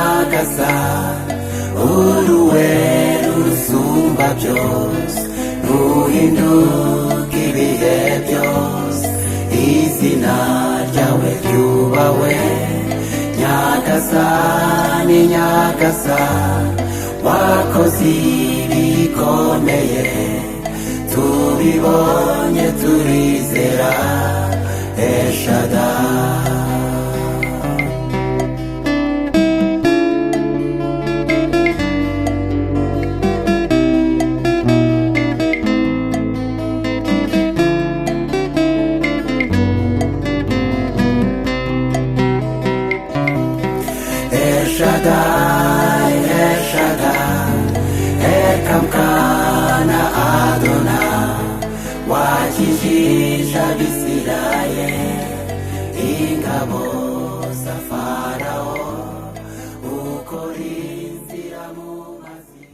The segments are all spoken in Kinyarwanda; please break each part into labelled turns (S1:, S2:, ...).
S1: nyagasani uruweru rusumba byose ruhinduka ibihe byose izina ryawe ryubahwe nyagasani nyagasani wakoze ibikomeye tubibonye turizera eshadai. Shaddai, Shaddai, Ekamkana Adonai, wakijisha Bisirayeli, ingabo za Farao, ukora inzira mu mazi.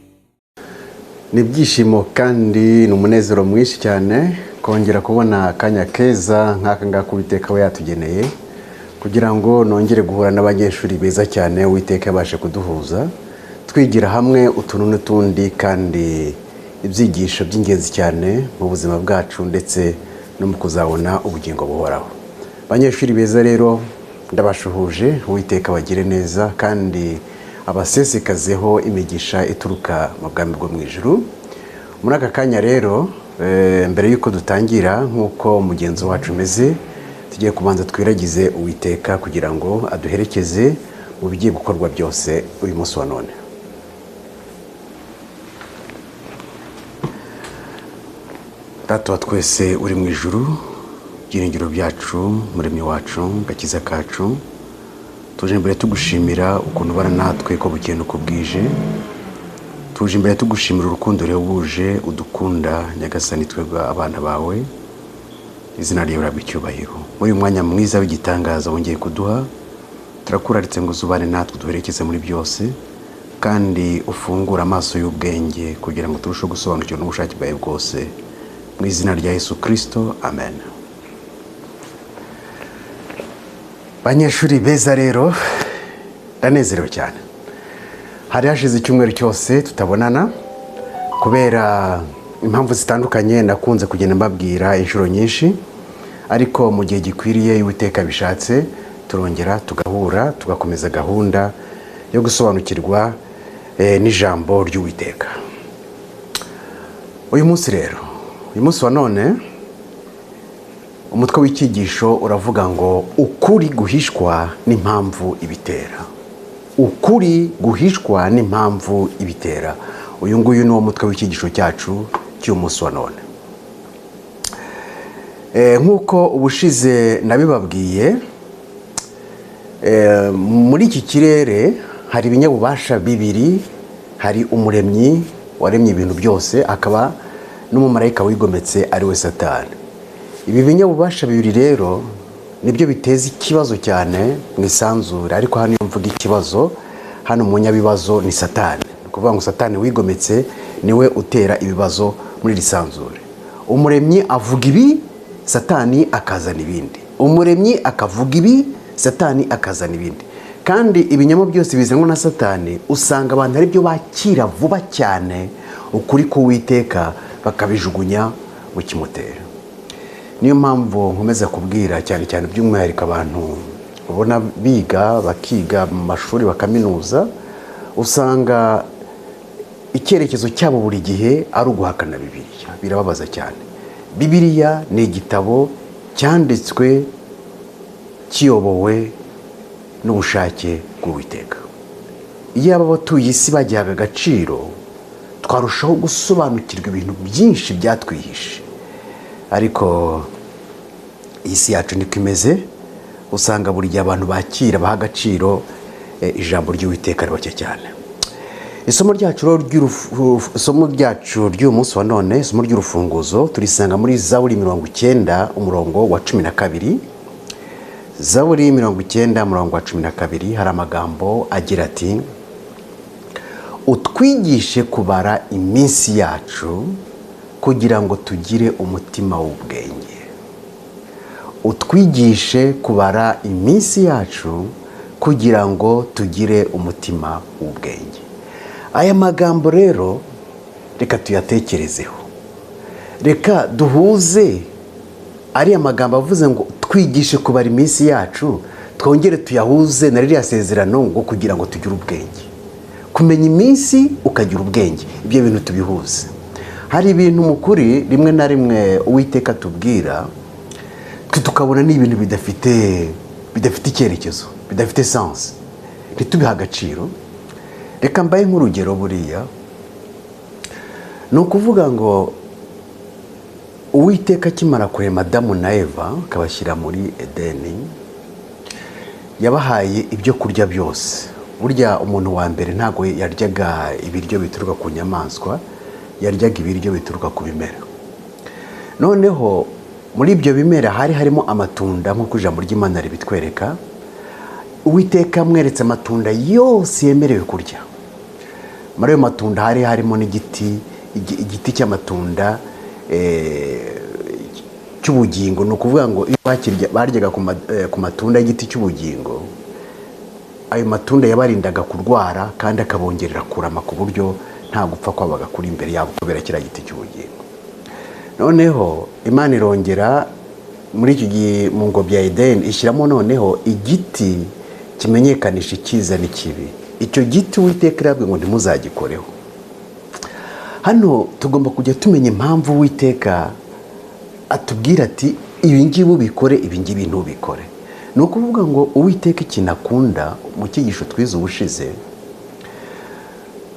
S2: Ni ibyishimo kandi ni umunezero mwinshi cyane kongera kubona akanya keza nk'aka ngaka Uwiteka we yatugeneye kugira ngo nongere guhura n'abanyeshuri beza cyane Uwiteka yabashe kuduhuza twigira hamwe utuntu n'utundi kandi ibyigisho by'ingenzi cyane mu buzima bwacu ndetse no mu kuzabona ubugingo buhoraho. Abanyeshuri beza rero ndabashuhuje Uwiteka bagire neza kandi abasesekazeho imigisha ituruka mu bwami bwo mu ijuru. Muri aka kanya rero mbere yuko dutangira nk'uko mugenzi wacu meze tugiye kubanza twiragize Uwiteka kugira ngo aduherekeze mu bigiye gukorwa byose uyu munsi wa none. Data wa twese uri mu ijuru, byiringiro byacu, muremyi wacu, gakiza kacu, tuje imbere tugushimira ukuntu bana natwe ko bukeye nuko bwije. Tuje imbere tugushimira urukundo rehebuje udukunda nyagasani twebwe abana bawe. Izina ryawe rabicyubahiro. Muri umwanya mwiza w'igitangaza wongeye kuduha, turakuraritse ngo zubane natwe duherekeze muri byose kandi ufungura amaso y'ubwenge kugira ngo turusheho gusobanukirwa n'ubushake bwawe bwose. Mu izina rya Yesu Kristo, amen. Banyeshuri beza rero ndanezerewe cyane. Hari hashize icyumweru cyose tutabonana kubera impamvu zitandukanye nakunze kugenda mbabwira inshuro nyinshi, ariko mu gihe gikwiriye Uwiteka bishatse turongera tugahura tugakomeza gahunda yo gusobanukirwa n'ijambo ry'Uwiteka. Uyu munsi rero, uyu munsi wa none umutwe w'icyigisho uravuga ngo ukuri guhishwa n'impamvu ibitera. Ukuri guhishwa n'impamvu ibitera. Uyu nguyu ni wo mutwe w'icyigisho cyacu cy'umunsi wa none. Nk'uko ubushize nabibabwiye, muri iki kirere hari ibinyabubasha bibiri. Hari umuremyi waremye ibintu byose, akaba n'umumarayika wigometse ari we Satani. Ibi binyabubasha bibiri rero nibyo biteza ikibazo cyane mu isanzure, ariko hano iyo mvuga ikibazo, hano umunyabibazo ni Satani. Kuvuga ngo Satani wigometse niwe utera ibibazo muri lisanzure. Umuremyi avuga ibi, Satani akazana ibindi. Umuremyi akavuga ibi, Satani akazana ibindi. Kandi ibinyamo byose bizanwa na Satani usanga abantu ari byo bakira vuba cyane ukuri k'Uwiteka bakabijugunya mu kimutera. Niyo mpamvu nkomeza kubwira cyane cyane by'umwihariko abantu ubona biga bakiga mu mashuri bakaminuza, usanga icyerekezo cyabo buri gihe ari uguhakana Bibiliya. Birababaza cyane. Bibiliya ni igitabo cyanditswe kiyobowe n'ubushake bw'Uwiteka. Iyo abatuye isi bagihaga agaciro, twarushaho gusobanukirwa ibintu byinshi byatwihishe. Ariko isi yacu niko imeze, usanga buri gihe abantu bakira baha agaciro ijambo ry'Uwiteka ari bake cyane. Isomo ryacu ry'uyu munsi wa none, isomo ry'urufunguzo turisanga muri Zaburi 90 umurongo wa 12. Zaburi 90 umurongo wa 12 hari amagambo agira ati: utwigishe kubara iminsi yacu kugira ngo tugire umutima w'ubwenge. Utwigishe kubara iminsi yacu kugira ngo tugire umutima w'ubwenge. Aya magambo rero reka tuyatekerezeho, reka duhuze ariya magambo avuze ngo twigishe kubara iminsi yacu, twongere tuyahuze na ririya sezerano ngo kugira ngo tugire ubwenge. Kumenya iminsi ukagira ubwenge, ibyo bintu tubihuze. Hari ibintu mu kuri rimwe na rimwe Uwiteka tubwira tukabona ni ibintu bidafite icyerekezo, bidafite sense, ntitubiha agaciro. Reka mbaye nk'urugero, buriya ni ukuvuga ngo Uwiteka akimara kurema Adamu na Eva akabashyira muri Edeni, yabahaye ibyo kurya byose. Burya umuntu wa mbere ntabwo yaryaga ibiryo bituruka ku nyamaswa, yaryaga ibiryo bituruka ku bimera. Noneho muri ibyo bimera hari harimo amatunda, nk'uko ijambo ry'Imana ribitwereka. Uwiteka amweretse amatunda yose yemerewe kurya. Muri ayo matunda hari harimo n'igiti, igiti cy'amatunda cy'ubugingo. Ni ukuvuga ngo iyo baryaga ku matunda y'igiti cy'ubugingo, ayo matunda yabarindaga kurwara kandi akabongerera kurama, ku buryo nta gupfa kwabaga kuri imbere yabo kubera kiriya giti cy'ubugingo. Noneho Imana irongera muri iki gihe mu ngobyi ya Edeni ishyiramo noneho igiti kimenyekanisha icyiza n'ikibi. Icyo giti Uwiteka yarabwiye ngo ntimuzagikoreho. Hano tugomba kujya tumenya impamvu Uwiteka atubwira ati ibi ngibi ubikore, ibi ngibi ntubikore. Ni ukuvuga ngo Uwiteka ikintu akunda, mu cyigisho twize ubushize,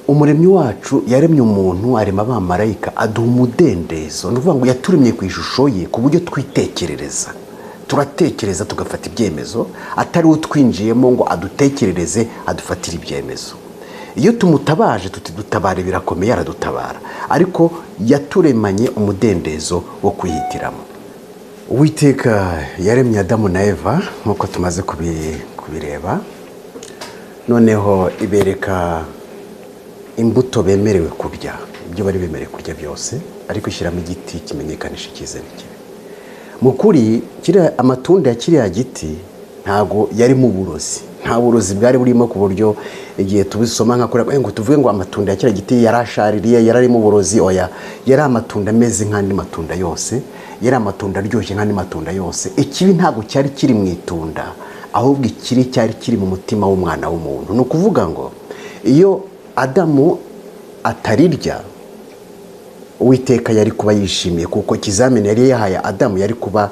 S2: umuremyi wacu yaremye umuntu, arema abamarayika, aduha umudendezo. Ni ukuvuga ngo yaturemye ku ishusho ye, ku buryo twitekerereza, turatekereza tugafata ibyemezo, atari utwinjiyemo ngo adutekerereze adufatire ibyemezo. Iyo tumutabaje tuti dutabare birakomeye, aradutabara, ariko yaturemanye umudendezo wo kwihitiramo. Uwiteka yaremye Adamu na Eva nk'uko tumaze kubireba, noneho ibereka imbuto bemerewe kurya, ibyo bari bemerewe kurya byose, ariko ishyiramo igiti kimenyekanisha icyiza n'ikibi. Mu kuri amatunda ya kiriya giti ntago yari mu burozi, nta burozi bwari burimo, ku buryo igihe tubisoma nka kuri ngo tuvuge ngo amatunda ya kiriya giti yarashaririye, yarari mu burozi. Oya, yari amatunda ameze nk'andi matunda yose, yari amatunda aryoshye nk'andi matunda yose. Ikibi ntago cyari kiri mu itunda, ahubwo ikiri cyari kiri mu mutima w'umwana w'umuntu. Ni ukuvuga ngo iyo Adamu atarirya, Uwiteka yari kuba yishimiye, kuko ikizamini yari yahaye Adamu yari kuba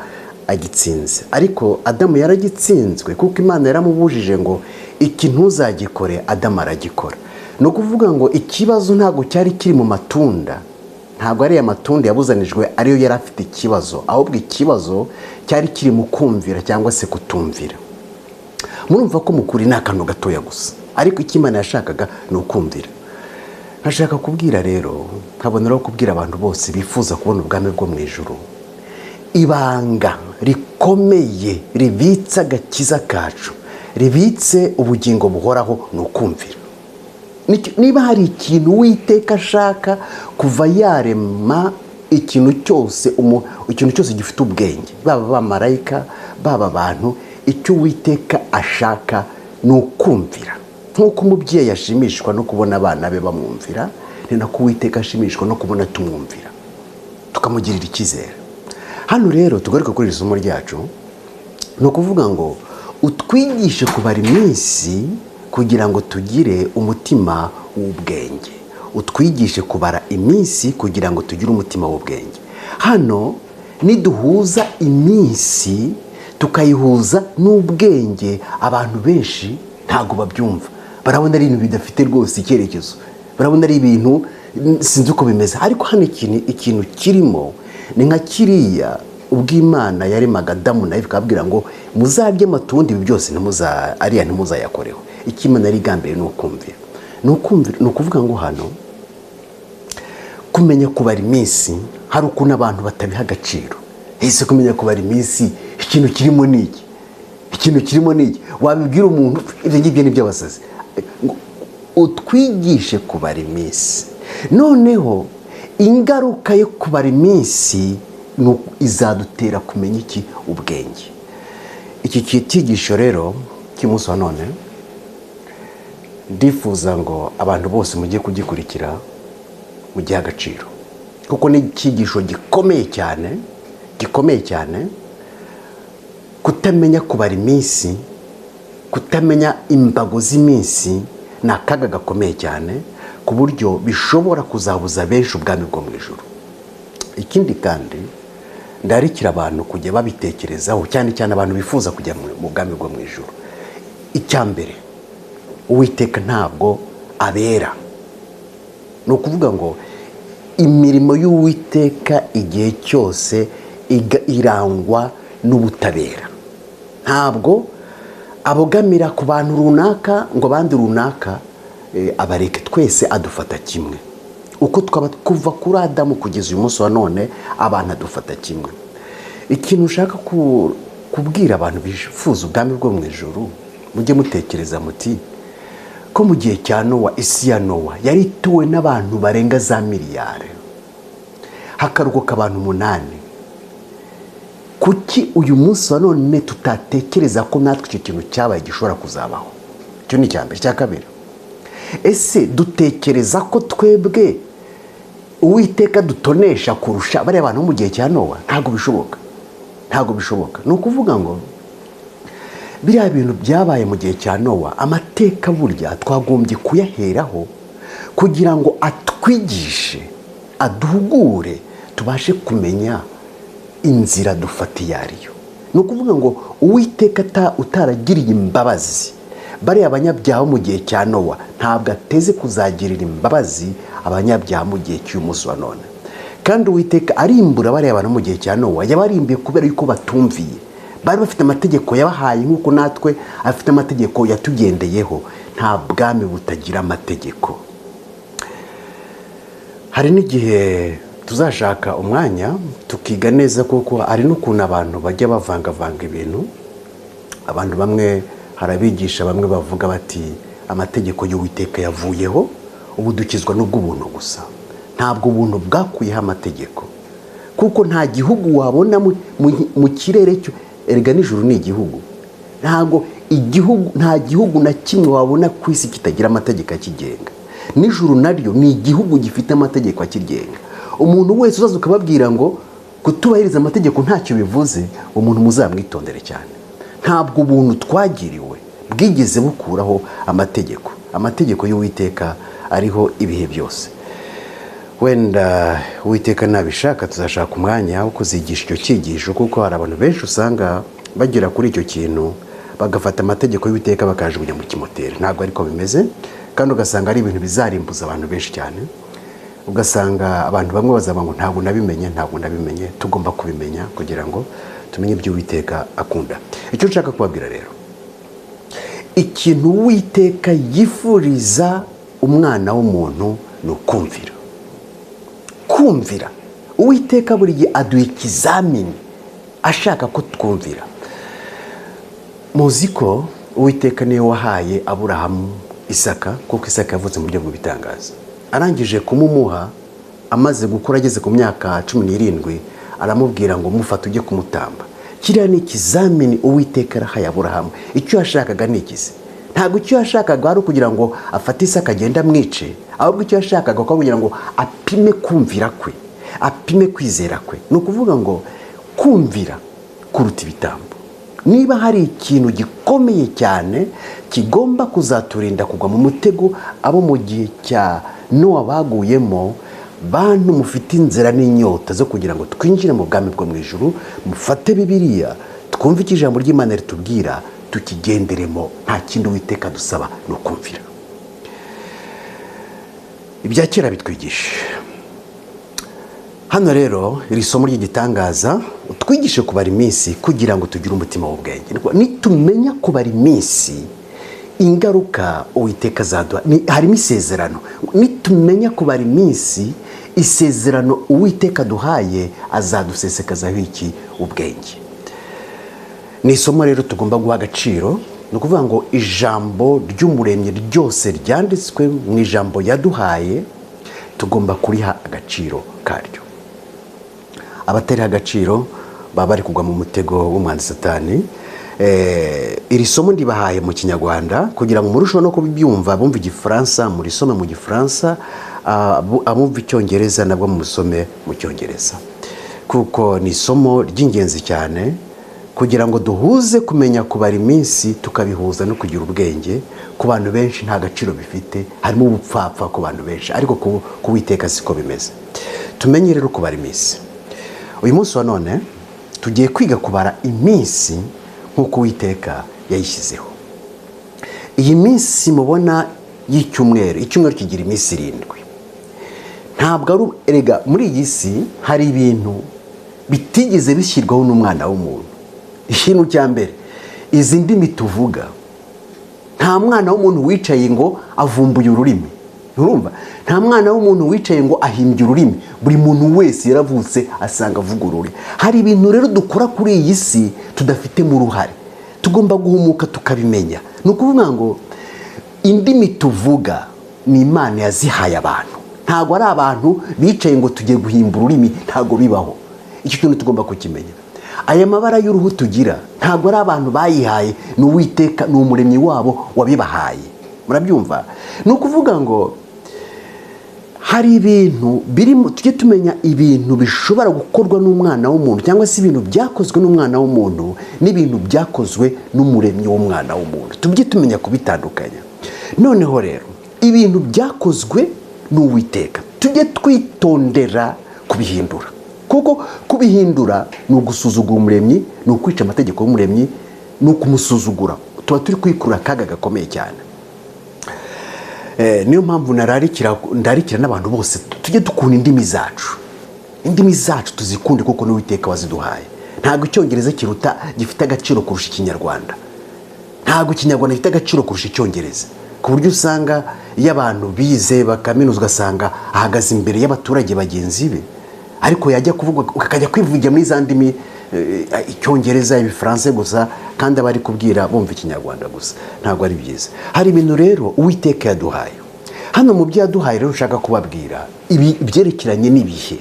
S2: agitsinze. Ariko Adamu yaragitsinzwe kuko Imana yaramubujije ngo iki ntuzagikore, Adamu aragikora. Ni ukuvuga ngo ikibazo ntabwo cyari kiri mu matunda, ntabwo ari amatunda yabuzanijwe ariyo yari afite ikibazo, ahubwo ikibazo cyari kiri mu kumvira cyangwa se kutumvira. Murumva ko mukuri ni akantu gatoya gusa, ariko icyo Imana yashakaga ni ukumvira. Nkashaka kubwira rero, nkaboneraho kubwira abantu bose bifuza kubona ubwami bwo mu ijuru, ibanga rikomeye ribitse agakiza kacu, ribitse ubugingo buhoraho, ni ukumvira. Niba hari ikintu Uwiteka ashaka kuva yarema ikintu cyose gifite ubwenge, baba abamarayika, baba abantu, icyo Uwiteka ashaka ni ukumvira. Nk'uko umubyeyi yashimishwa no kubona abana be bamwumvira, ni nako Uwiteka ashimishwa no kubona tumwumvira, tukamugirira icyizere. Hano rero tugaruka kuri iri somo ryacu, ni ukuvuga ngo utwigishe kubara iminsi kugira ngo tugire umutima w'ubwenge. Utwigishe kubara iminsi kugira ngo tugire umutima w'ubwenge. Hano niduhuza iminsi tukayihuza n'ubwenge, abantu benshi ntago babyumva, barabona ari ibintu bidafite rwose icyerekezo, barabona ari ibintu sinzi uko bimeze. Ariko hano ikintu kirimo ni nka kiriya ubw'Imana yaremaga Adamu na Eva, ikababwira ngo muzarye amatunda, ibi byose ntimuzayakoreho. Icyo Imana yari igambiriye ni ukumvira. Ni ukuvuga ngo hano kumenya kubara iminsi, hari ukuntu abantu batabiha agaciro. Ese kumenya kubara iminsi ikintu kirimo ni iki? Ikintu kirimo ni iki? Wabibwira umuntu ibyo ngibyo ni by'abasazi. Utwigishe kubara iminsi, noneho ingaruka yo kubara iminsi izadutera kumenya iki? Ubwenge. Iki cyigisho rero cy'umunsi wa none ndifuza ngo abantu bose mujye kugikurikira mu gihe agaciro, kuko ni icyigisho gikomeye cyane. Kutamenya kubara iminsi, kutamenya imbago z'iminsi ni akaga gakomeye cyane, ku buryo bishobora kuzabuza benshi ubwami bwo mu ijuru. Ikindi kandi ndarikira abantu kujya babitekerezaho, cyane abantu bifuza kujya mu bwami bwo mu ijuru. Icya mbere, Uwiteka ntabwo abera. Ni ukuvuga ngo imirimo y'Uwiteka igihe cyose irangwa n'ubutabera. Ntabwo abogamira ku bantu runaka ngo abandi runaka abareke. Twese adufata kimwe. Uko twaba kuva kuri Adamu kugeza uyu munsi wa none, abantu adufata kimwe. Ikintu ushaka kubwira abantu bifuza ubwami bwo mu ijuru, mujye mutekereza muti ko mu gihe cya Nowa, isi ya Nowa yari ituwe n'abantu barenga za miliyari, hakarokoka abantu 8. Kuki uyu munsi wa none tutatekereza ko natwe icyo kintu cyabaye gishobora kuzabaho? Icyo ni icya mbere. Icya kabiri, ese dutekereza ko twebwe Uwiteka dutonesha kurusha bariya bantu mu gihe cya Nowa? Ntabwo bishoboka. Ni ukuvuga ngo biriya bintu byabaye mu gihe cya Nowa, amateka burya twagombye kuyaheraho kugira ngo atwigishe, aduhugure, tubashe kumenya inzira dufata iyo ariyo. Ni ukuvuga ngo Uwiteka utaragiriye imbabazi bariya abanyabyaha mu gihe cya Nowa, ntabwo ateze kuzagirira imbabazi abanyabyaha mu gihe cy'uyu munsi wa none. Kandi Uwiteka arimbura bariya abantu mu gihe cya Nowa, yabarimbiye kubera yuko batumviye. Bari bafite amategeko yabahaye nk'uko natwe afite amategeko yatugendeyeho. Nta bwami butagira amategeko. Hari n'igihe tuzashaka umwanya tukiga neza, kuko ari n'ukuntu abantu bajya bavanga ibintu. Abantu bamwe harabigisha, bamwe bavuga bati amategeko y'Uwiteka yavuyeho, ubu dukizwa n'ubw'ubuntu gusa. Ntabwo ubuntu bwakuyeho amategeko, kuko nta gihugu wabona mu kirere cyo, erega n'ijuru ni igihugu. Nta gihugu na kimwe wabona ku isi kitagira amategeko akigenga. N'ijuru naryo ni igihugu gifite amategeko akigenga. Umuntu wese uzaza ukababwira ngo kutubahiriza amategeko ntacyo bivuze, umuntu muzamwitondere cyane. Ntabwo ubuntu twagiriwe bwigeze bukuraho amategeko. Amategeko y'Uwiteka ariho ibihe byose. Wenda Uwiteka nabishaka tuzashaka umwanya wo kuzigisha icyo cyigisho, kuko hari abantu benshi usanga bagera kuri icyo kintu bagafata amategeko y'Uwiteka bakajugunya mu kimoteri. Ntabwo ariko bimeze, kandi ugasanga ari ibintu bizarimbuza abantu benshi cyane. Ugasanga abantu bamwe bazaba ngo ntabwo nabimenye. Tugomba kubimenya kugira ngo tumenye ibyo Uwiteka akunda. Icyo nshaka kubabwira rero, ikintu Uwiteka yifuriza umwana w'umuntu ni ukumvira. Uwiteka buri gihe aduha ikizamini ashaka ko twumvira. Muzi ko Uwiteka niwe wahaye Aburahamu Isaka, kuko Isaka yavutse mu buryo bw'ibitangaza. Arangije kumumuha, amaze gukura ageze ku myaka 17, aramubwira ngo mufate ujye kumutamba. Kiriya ni ikizamini Uwiteka arahaye Aburahamu. Icyo yashakaga ni ikizi. Ntabwo icyo yashakaga ari kugira ngo afate Isaka agenda amwice, ahubwo icyo yashakaga ko kugira ngo apime kumvira kwe, apime kwizera kwe. Ni ukuvuga ngo kumvira kuruta ibitambo. Niba hari ikintu gikomeye cyane kigomba kuzaturinda kugwa mu mutego abo mu gihe cya Nowa baguyemo, bantu mufite inzira n'inyota zo kugira ngo twinjire mu bwami bwo mu ijuru, mufate Bibiliya, twumve icyo ijambo ry'Imana ritubwira, tukigenderemo. Nta kindi Uwiteka dusaba no kumvira. Ibya kera bitwigisha. Hano rero iri somo ry'igitangaza twigishe kubara iminsi kugira ngo tugire umutima w'ubwenge. Nitumenya kubara iminsi, ingaruka Uwiteka azaduha harimo isezerano. Nitumenya kubara iminsi, isezerano Uwiteka duhaye azadusesekazaho iki? Ubwenge. Ni isomo rero tugomba guha agaciro. Ni ukuvuga ngo ijambo ry'Umuremyi ryose ryanditswe mu ijambo yaduhaye, tugomba kuriha agaciro karyo. Abatari agaciro baba bari kugwa mu mutego w'umwanzi Satani. iri somo ndibahaye mu kinyarwanda kugira ngo murusheho no kubyumva, bumva igifaransa murisome mu gifaransa, abumva icyongereza nabwo musome mu cyongereza, kuko ni isomo ry'ingenzi cyane kugira ngo duhuze kumenya kubara iminsi, tukabihuza no kugira ubwenge. Ku bantu benshi nta gaciro bifite, harimo ubupfapfa ku bantu benshi, ariko ku Uwiteka siko bimeze. Tumenye rero kubara iminsi. Uyu munsi wa none tugiye kwiga kubara iminsi nk'uko Uwiteka yayishyizeho. Iyi minsi mubona y'icyumweru, icyumweru kigira iminsi 7. Ntabwo ari erega muri iyi si hari ibintu bitigeze bishyirwaho n'umwana w'umuntu. Ikintu cya mbere, izi ndimi tuvuga, nta mwana w'umuntu wicaye ngo avumbuye ururimi. Urumva? Nta mwana w'umuntu wicaye ngo ahimbye ururimi. Buri muntu wese yaravutse asanga avuga ururimi. Hari ibintu rero dukora kuri iyi si tudafitemo uruhare, tugomba guhumuka tukabimenya. Ni ukuvuga ngo indimi tuvuga ni Imana yazihaye abantu, ntabwo ari abantu bicaye ngo tugiye guhimba ururimi, ntabwo bibaho. Icyo kintu tugomba kukimenya. Aya mabara y'uruhu tugira ntabwo ari abantu bayihaye, ni Uwiteka, ni umuremyi wabo wabibahaye. Murabyumva? Ni ukuvuga ngo hari ibintu birimo, tujye tumenya ibintu bishobora gukorwa n'umwana w'umuntu, cyangwa se ibintu byakozwe n'umwana w'umuntu n'ibintu byakozwe n'umuremyi w'umwana w'umuntu. Tujye tumenya kubitandukanya. Noneho rero ibintu byakozwe n'Uwiteka tujye twitondera kubihindura, kuko kubihindura ni ugusuzugura umuremyi, ni ukwica amategeko y'umuremyi, ni ukumusuzugura. Tuba turi kwikurura akaga gakomeye cyane. Niyo mpamvu ndararikira n'abantu bose tujye dukunda indimi zacu. Indimi zacu tuzikunde kuko n'Uwiteka waziduhaye. Ntabwo icyongereza gifite agaciro kurusha ikinyarwanda. Ntabwo ikinyarwanda gifite agaciro kurusha icyongereza, ku buryo usanga iyo abantu bize bakaminuza ugasanga ahagaze imbere y'abaturage bagenzi be, ariko yajya kuvuga ukajya kwivugira muri za ndimi, icyongereza, ibifaransa gusa, kandi abari kubwira bumva ikinyarwanda gusa. Ntabwo ari byiza. Hari ibintu rero Uwiteka yaduhaye. Hano mu byo yaduhaye rero ushaka kubabwira ibyerekeranye n'ibihe,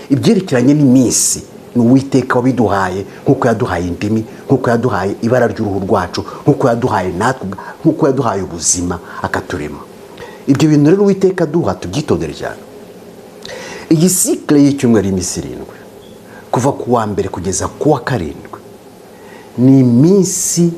S2: ibyerekeranye n'iminsi, ni Uwiteka wabiduhaye, nk'uko yaduhaye indimi, nk'uko yaduhaye ibara ry'uruhu rwacu, nk'uko yaduhaye natwe, nk'uko yaduhaye ubuzima akaturema. Ibyo bintu rero Uwiteka aduha tubyitondere cyane. Iyi cycle y'icyumweru y'iminsi 7 kuva ku wa mbere kugeza ku wa 7 ni iminsi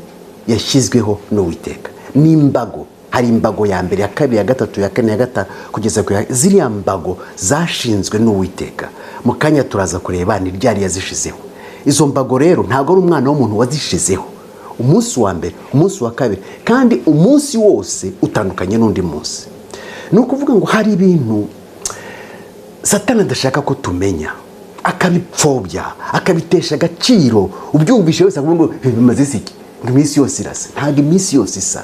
S2: yashyizweho n'Uwiteka. Ni imbago. Hari imbago ya mbere, ya kabiri, ya gatatu, ya kane, ya gatanu kugeza ku ziriya mbago zashinzwe n'Uwiteka. Mu kanya turaza kureba ni ryari yazishizeho. Izo mbago rero ntabwo ari umwana w'umuntu wazishizeho. Umunsi wa mbere, umunsi wa kabiri, kandi umunsi wose utandukanye n'undi munsi. Ni ukuvuga ngo hari ibintu Satani adashaka ko tumenya, akabipfobya, akabitesha agaciro. Ubyumvishe wese akavuga ngo bimaze iki, ngo iminsi yose irasa. Ntabwo iminsi yose isa,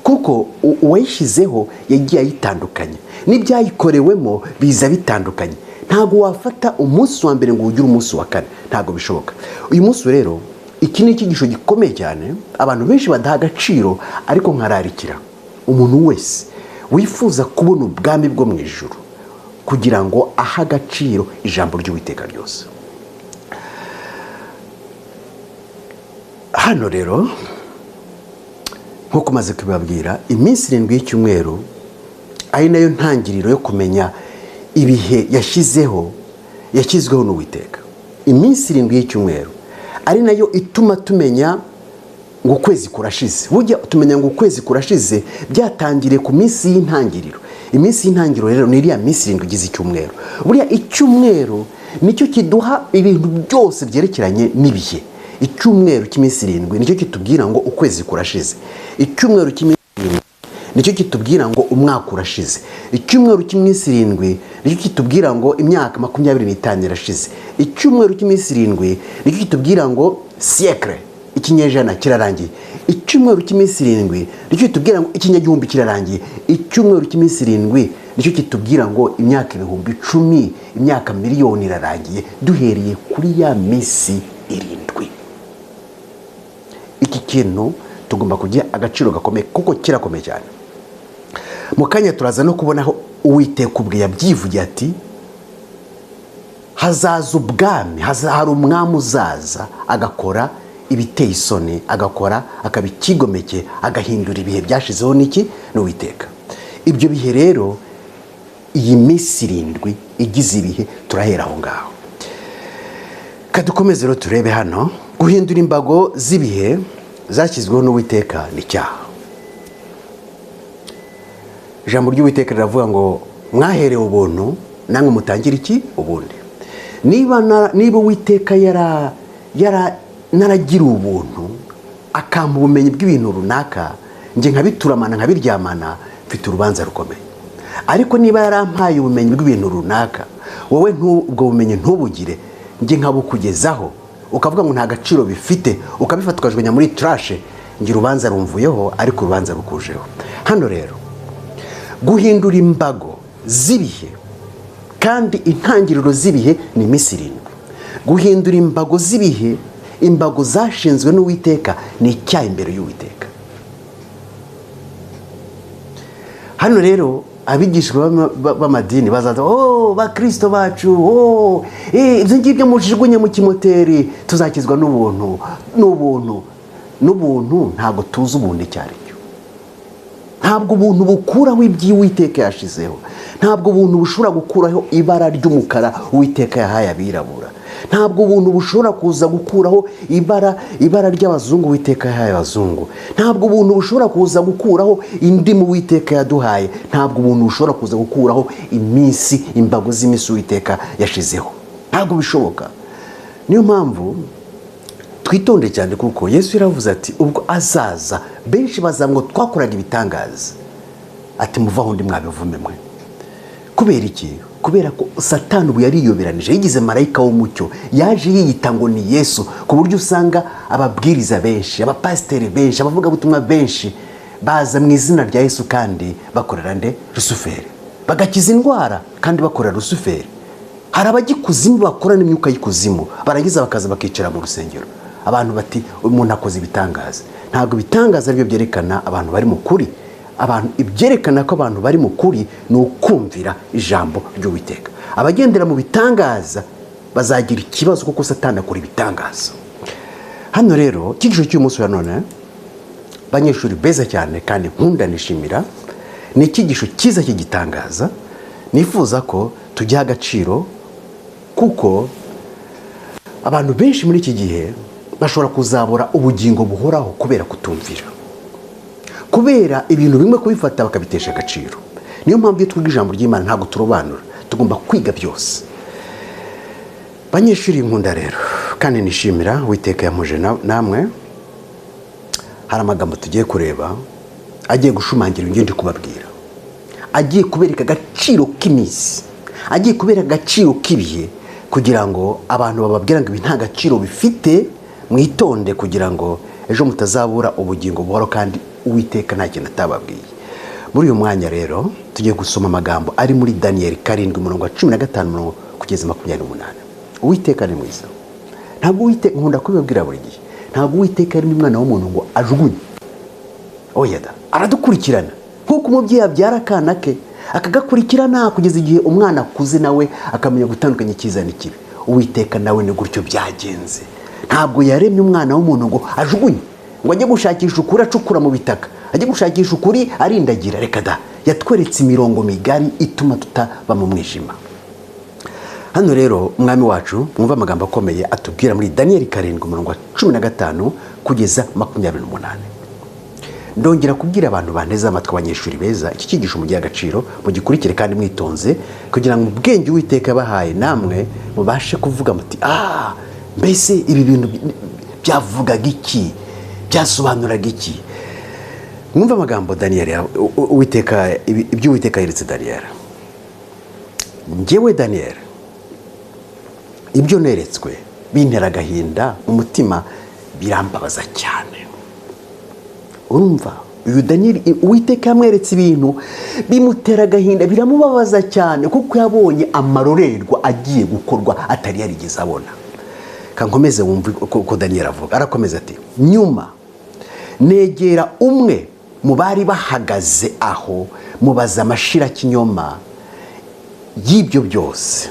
S2: kuko uwayishyizeho yagiye ayitandukanye, n'ibyayikorewemo biza bitandukanye. Ntabwo wafata umunsi wa mbere ngo ugire umunsi wa kane, ntabwo bishoboka. Uyu munsi rero, iki ni icyigisho gikomeye cyane abantu benshi badaha agaciro, ariko nkararikira umuntu wese wifuza kubona ubwami bwo mu ijuru kugira ngo aha agaciro ijambo ry'Uwiteka ryose. Hano rero nk'uko maze kubabwira, iminsi 7 y'icyumweru ari nayo ntangiriro yo kumenya ibihe yashyizweho n'Uwiteka. Iminsi 7 y'icyumweru ari nayo ituma tumenya ngo ukwezi kurashize. Burya tumenya ngo ukwezi kurashize byatangiriye ku minsi y'intangiriro. Iminsi y'intangiriro rero ni iriya minsi 7 igize icyumweru. Buriya icyumweru nicyo kiduha ibintu byose byerekeranye n'ibihe. Icyumweru cy'iminsi 7 nicyo kitubwira ngo ukwezi kurashize. Icyumweru cy'iminsi 7 nicyo kitubwira ngo umwaka urashize. Icyumweru cy'iminsi 7 nicyo kitubwira ngo imyaka 25 irashize. Icyumweru cy'iminsi 7 nicyo kitubwira ngo siècle, ikinyejana kirarangiye. Icyumweru cy'iminsi 7 nicyo kitubwira ngo ikinyagihumbi kirarangiye. Icyumweru cy'iminsi 7 nicyo kitubwira ngo imyaka 10,000, imyaka miliyoni irarangiye, duhereye kuri ya minsi 7. Iki kintu tugomba kugira agaciro gakomeye kuko kirakomeye cyane. Mu kanya turaza no kubonaho Uwiteka ubwe yabyivugiye ati hazaza ubwami, hari umwami uzaza agakora ibiteye isoni, agakora akaba ikigomeke, agahindura ibihe byashizeho n'iki n'Uwiteka. Ibyo bihe rero, iyi minsi 7 igize ibihe, turahera aho ngaho. Kadukomeze rero turebe hano, guhindura imbago z'ibihe zashyizweho n'Uwiteka ni icyaha. Ijambo ry'Uwiteka riravuga ngo mwaherewe ubuntu, namwe mutangira iki ubundi. Niba Uwiteka naragira ubuntu akampa ubumenyi bw'ibintu runaka, nje nkabituramana nkabiryamana, mfite urubanza rukomeye. Ariko niba yarampaye ubumenyi bw'ibintu runaka, wowe ubwo bumenyi ntubugire, nje nkabukugezaho, ukavuga ngo nta gaciro bifite, ukabifata ukajugunya muri trash, ngira urubanza rumvuyeho, ariko urubanza rukujeho. Hano rero, guhindura imbago z'ibihe, kandi intangiriro z'ibihe ni iminsi 7. Guhindura imbago z'ibihe, imbago zashinzwe n'Uwiteka, ni icyaha imbere y'Uwiteka. Hano rero abigishwa b'amadini bazaza, bakristo bacu, ibyo ngibyo mujugunye mu kimoteri, tuzakizwa n'ubuntu. N'ubuntu ntabwo tuzi ubuntu icyo ari cyo. Ntabwo ubuntu bukuraho iby'Uwiteka yashizeho. Ntabwo ubuntu bushobora gukuraho ibara ry'umukara Uwiteka yahaye abirabura. Ntabwo ubuntu bushobora kuza gukuraho ibara ry'abazungu Uwiteka yahaye abazungu. Ntabwo ubuntu bushobora kuza gukuraho indimi Uwiteka yaduhaye. Ntabwo ubuntu bushobora kuza gukuraho imbago z'iminsi Uwiteka yashizeho. Ntabwo bishoboka. Niyo mpamvu twitonde cyane, kuko Yesu yaravuze ati ubwo azaza benshi bazamwe twakoraga ibitangaza, ati muva aho ndi mwabivume mwe. Kubera iki? Kubera ko Satani ubu yariyoberanije, yigize marayika w'umucyo, yaje yiyita ngo ni Yesu, ku buryo usanga ababwiriza benshi, abapasiteri benshi, abavuga butumwa benshi baza mu izina rya Yesu kandi bakorera nde? Rusuferi. Bagakiza indwara kandi bakorera Rusuferi. Hari abagikuzimu bakora n'imyuka y'ikuzimu, barangiza bakaza bakicara mu rusengero. Abantu bati umuntu akoze ibitangaza. Ntabwo ibitangaza byo byerekana abantu bari mu kuri. Ibyerekana ko abantu bari mu kuri ni ukumvira ijambo ry'Uwiteka. Abagendera mu bitangaza bazagira ikibazo, kuko Satani akora ibitangaza. Hano rero ikigisho cy'umunsi wa none, banyeshuri beza cyane kandi nkunda nishimira, ni ikigisho cyiza cy'igitangaza. Nifuza ko tugiha agaciro, kuko abantu benshi muri iki gihe bashobora kuzabura ubugingo buhoraho kubera kutumvira, kubera ibintu bimwe kubifata bakabitesha agaciro. Niyo mpamvu iyo twiga ijambo ry'Imana ntabwo turobanura, tugomba kwiga byose. Banyeshuri nkunda rero kandi nishimira, Uwiteka yamuje namwe. Hari amagambo tugiye kureba agiye gushumangira ibyo ndi kubabwira, agiye kubereka agaciro k'iminsi, agiye kubereka agaciro k'ibihe, kugira ngo abantu bababwira ngo ibi nta gaciro bifite, mwitonde kugira ngo ejo mutazabura ubugingo buhoro kandi Uwiteka nta kintu atababwiye. Muri uyu mwanya rero tugiye gusoma amagambo ari muri Daniel 7:15 kugeza 28. Uwiteka ni mwiza. Ntabwo Uwiteka, nkunda kubibabwira buri gihe, ntabwo Uwiteka ari umwana w'umuntu ngo ajugunye. Oyada, aradukurikirana nk'uko umubyeyi abyara akana ke, akagakurikirana kugeza igihe umwana akuze nawe akamenya gutandukanya icyiza n'ikibi. Uwiteka nawe ni gutyo byagenze. Ntabwo yaremye umwana w'umuntu ngo ajugunye, ngo ajye gushakisha ukuri acukura mu bitaka, ajye gushakisha ukuri arindagira. Reka da, yatweretse imirongo migari ituma tutaba mu mwijima. Hano rero umwami wacu, mwumva amagambo akomeye atubwira muri Daniel 7:15 kugeza 28. Ndongera kubwira abantu baneze amatwi, abanyeshuri beza, iki kigisho mu gihe agaciro, mugikurikire kandi mwitonze, kugira ngo ubwenge Uwiteka bahaye namwe mubashe kuvuga muti, mbese ibi bintu byavugaga iki, byasobanuraga iki. Mwumva amagambo Daniel, Uwiteka, ibyo Uwiteka yeretse Daniel. Njyewe Daniel, ibyo neretswe bintera agahinda umutima, birambabaza cyane. Urumva, uyu Daniel Uwiteka yamweretse ibintu bimutera agahinda, biramubabaza cyane, kuko yabonye amarorerwa agiye gukorwa atari yarigeze abona. Kankomeze wumve ko Daniel avuga. Arakomeza ati, nyuma negera umwe mu bari bahagaze aho, mubaza amashira kinyoma y'ibyo byose.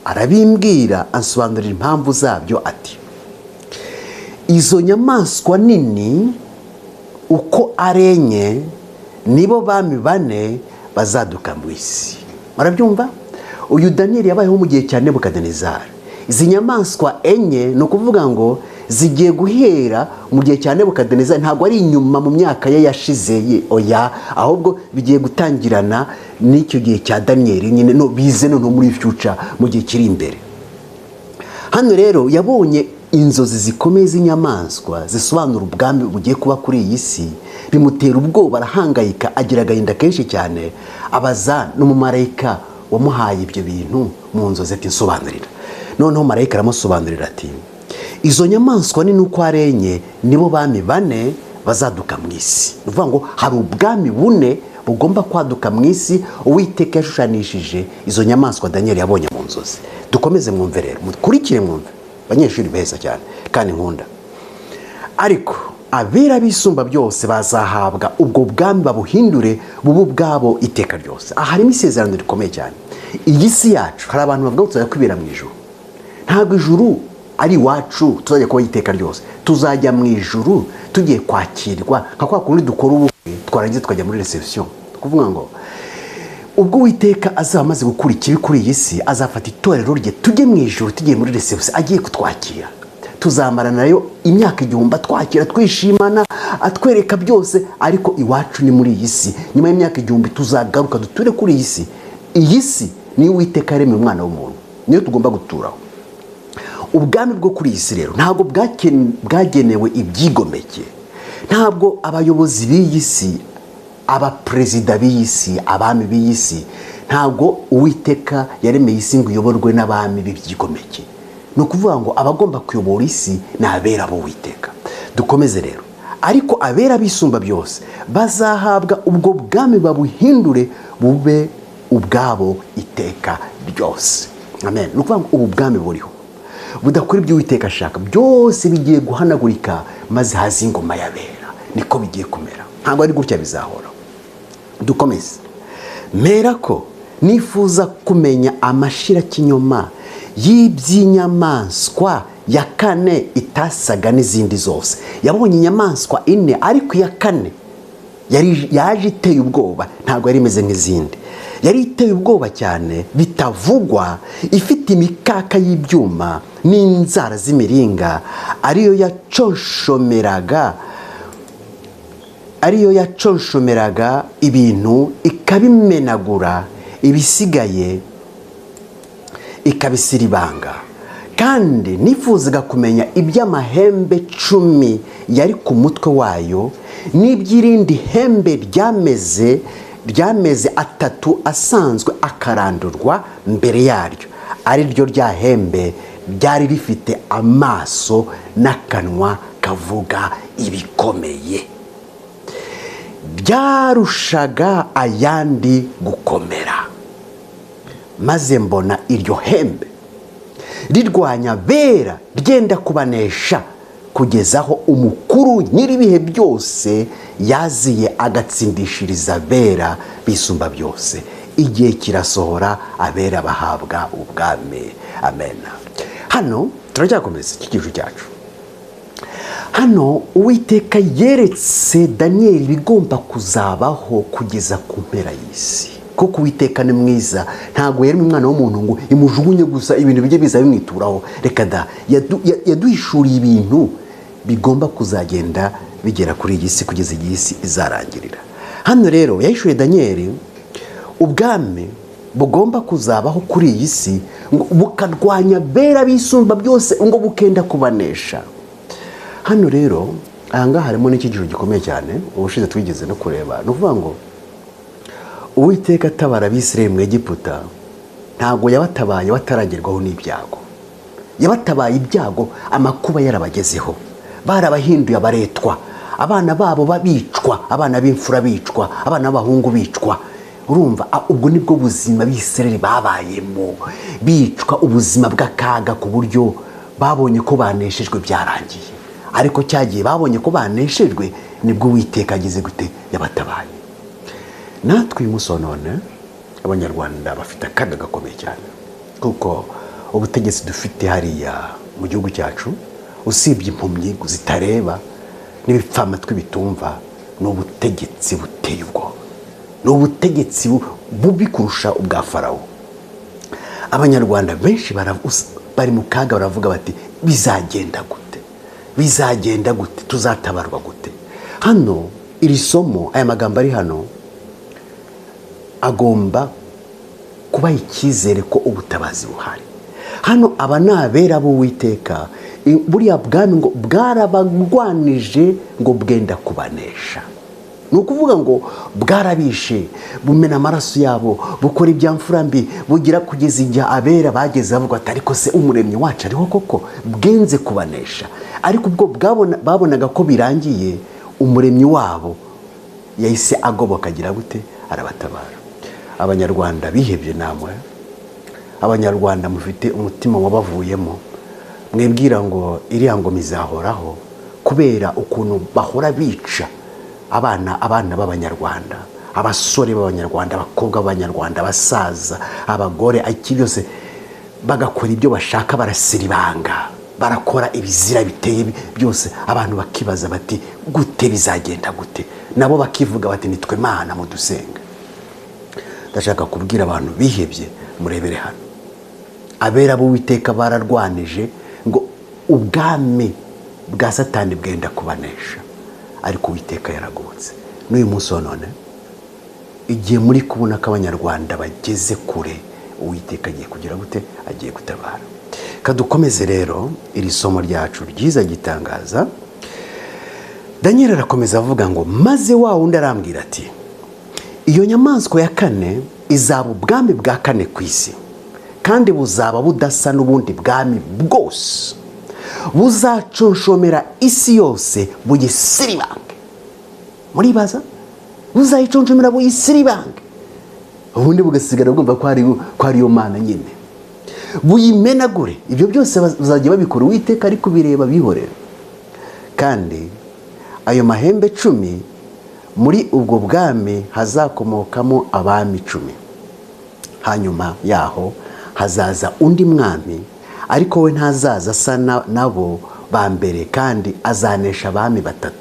S2: Arabimbwira, ansobanurira impamvu zabyo, ati, izo nyamaswa nini uko ari enye nibo bami bane bazaduka mu isi. Murabyumva? Uyu Daniyeli yabayeho mu gihe cya Nebukadinezari. Izi nyamaswa enye ni ukuvuga ngo zigiye guhera mu gihe cya Nebukadinezari, ntabwo ari inyuma mu myaka ye yashize oya, ahubwo bigiye gutangirana n'icyo gihe cya Daniyeli nyine, no bize no muri future mu gihe kiri imbere. Hano rero yabonye inzozi zikomeye z'inyamaswa zisobanura ubwami bugiye kuba kuri iyi si, bimutera ubwoba, arahangayika, agira agahinda kenshi cyane, abaza n'umumarayika wamuhaye ibyo bintu mu nzozi ati nsobanurira. Noneho marayika aramusobanurira ati izo nyamaswa nini uko ari enye nibo bami bane bazaduka mu isi. Ni ukuvuga ngo hari ubwami bune bugomba kwaduka mu isi Uwiteka yashushanishije izo nyamaswa Daniyeli yabonye mu nzozi. Dukomeze mwumve rero, mukurikire mwumve, banyeshuri beza cyane kandi nkunda. Ariko abera bisumba byose bazahabwa ubwo bwami babuhindure bubu ubwabo iteka ryose. Aha harimo isezerano rikomeye cyane. Iyi si yacu hari abantu bavuga ngo tuzajya kwibera mu ijuru. Ntabwo ijuru ari iwacu tuzajya kuba iteka ryose. Tuzajya mu ijuru tugiye kwakirwa nka kwa kundi dukora ubukwe twarangiza tukajya muri reception. Kuvuga ngo ubwo Uwiteka azaba amaze gukura ikibi kuri iyi si, azafata itorero rye tujye mu ijuru tugiye muri reception, agiye kutwakira. Tuzamarana nayo imyaka 1000 twakira twishimana, atwereka byose, ariko iwacu ni muri iyi si. Nyuma y'imyaka 1000 tuzagaruka duture kuri iyi si. Iyi si ni Uwiteka yaremye umwana w'umuntu, niyo tugomba guturaho. Ubwami bwo kuri iyi si rero ntabwo bwagenewe ibyigomeke. Ntabwo abayobozi b'iyi si, abaperezida b'iyi si, abami b'iyi si, ntabwo Uwiteka yaremeye isi ngo iyoborwe n'abami b'ibyigomeke. Ni ukuvuga ngo abagomba kuyobora isi ni abera b'Uwiteka. Dukomeze rero. Ariko abera bisumba byose bazahabwa ubwo bwami babuhindure bube ubwabo iteka ryose. Amen. Ni ukuvuga ngo ubu bwami buriho budakora ibyo Uwiteka ashaka, byose bigiye guhanagurika maze hazi ingoma y'abera. Niko bigiye kumera, ntabwo ari gutya bizahora. Dukomeze. Mera ko nifuza kumenya amashira kinyoma y'iby'inyamaswa ya kane itasaga n'izindi zose. Yabonye inyamaswa 4 ariko ya kane yaje iteye ubwoba, ntabwo yari imeze nk'izindi. Yari iteye ubwoba cyane bitavugwa, ifite imikaka y'ibyuma n'inzara z'imiringa, ariyo yaconshomeraga ibintu ikabimenagura, ibisigaye ikabisiribanga. Kandi nifuzaga kumenya iby'amahembe 10 yari ku mutwe wayo, n'iby'irindi hembe ryameze 3 asanzwe akarandurwa mbere yaryo, ari ryo rya hembe ryari rifite amaso n'akanwa kavuga ibikomeye, byarushaga ayandi gukomera. Maze mbona iryo hembe rirwanya bera ryenda kubanesha, kugezaho umukuru nyiribihe byose yaziye agatsindishiriza bera bisumba byose. Igihe kirasohora, abera bahabwa ubwami. Amen. Hano turacyakomeza ikigisho cyacu. Hano Uwiteka yeretse Daniyeli bigomba kuzabaho kugeza ku mpera y'isi. Kuko Uwiteka ni mwiza, ntabwo yari umwana w'umuntu ngo imujugunye gusa ibintu bijye biza bimwituraho. Reka da, yaduhishuriye ibintu bigomba kuzagenda bigera kuri iyi si kugeza iyi si izarangirira. Hano rero yahishuye Daniyeli ubwami bugomba kuzabaho kuri iyi si, ngo bukarwanya bera bisumba byose, ngo bukenda kubanesha. Hano rero ahangaha harimo n'ikigisho gikomeye cyane ubushize twigeze no kureba. Ni ukuvuga ngo Uwiteka atabara Abisirayeli mu Egiputa ntabwo yabatabaye bataragerwaho n'ibyago. Yabatabaye ibyago, amakuba yarabagezeho, barabahinduye abaretwa, abana babo babicwa, abana b'imfura bicwa, abana b'abahungu bicwa. Urumva ubwo nibwo buzima Abisirayeli babayemo, bicwa ubuzima bw'akaga ku buryo babonye ko baneshejwe byarangiye. Ariko cyagiye babonye ko baneshejwe nibwo Uwiteka agize gute yabatabaye. Natwe umusonone abanyarwanda bafite akaga gakomeye cyane, kuko ubutegetsi dufite hariya mu gihugu cyacu usibye impumyi zitareba n'ibipfamatwi bitumva, ni ubutegetsi buteye ubwoba, ni ubutegetsi bubi kurusha ubwa Farawo. Abanyarwanda benshi bari mu kaga, baravuga bati bizagenda gute, bizagenda gute, tuzatabarwa gute? Hano iri somo, aya magambo ari hano agomba kubaha icyizere ko ubutabazi buhari. Hano aba ni abera b'Uwiteka, buriya bwami ngo bwarabagwanije ngo bwenda kubanesha. Ni ukuvuga ngo bwarabishe, bumena amaraso yabo, bukora ibyamfura mbi, bugira kugeza igihe abera bageze bavuga ati ariko se umuremyi wacu ariho koko, bwenze kubanesha. Ariko ubwo babonaga ko birangiye, umuremyi wabo yahise agoboka, agira gute, arabatabara. Abanyarwanda bihebye namwe, abanyarwanda mufite umutima wabavuyemo, mwebwira ngo iriya ngoma izahoraho kubera ukuntu bahora bica abana b'Abanyarwanda, abasore b'Abanyarwanda, abakobwa b'Abanyarwanda, abasaza, abagore, iki byose bagakora ibyo bashaka, barasiribanga, barakora ibizira biteye byose. Abantu bakibaza bati gute, bizagenda gute? Nabo bakivuga bati nitwe Mana mudusenga. Ndashaka kubwira abantu bihebye, murebere hano, abera b'Uwiteka bararwanije ngo ubwami bwa Satani bwenda kubanesha, ariko Uwiteka yaragobotse. N'uyu munsi wa none, igihe muri kubona ko Abanyarwanda bageze kure, Uwiteka agiye kugira gute, agiye gutabara. Kadukomeze rero iri somo ryacu ryiza gitangaza. Daniel arakomeza avuga ngo maze wa wundi arambwira ati iyo nyamaswa ya kane izaba ubwami bwa kane ku isi, kandi buzaba budasa n'ubundi bwami bwose, buzaconshomera isi yose buyisiribange. Muribaza, buzayiconshomera buyisiribange, ubundi bugasigara bwumva ko ari yo Mana nyine, buyimenagure. Ibyo byose bazajya babikora, Uwiteka ariko bireba bihorera. Kandi ayo mahembe 10, muri ubwo bwami hazakomokamo abami 10. Hanyuma yaho hazaza undi mwami, ariko we ntazaza asa nabo ba mbere, kandi azanesha abami 3.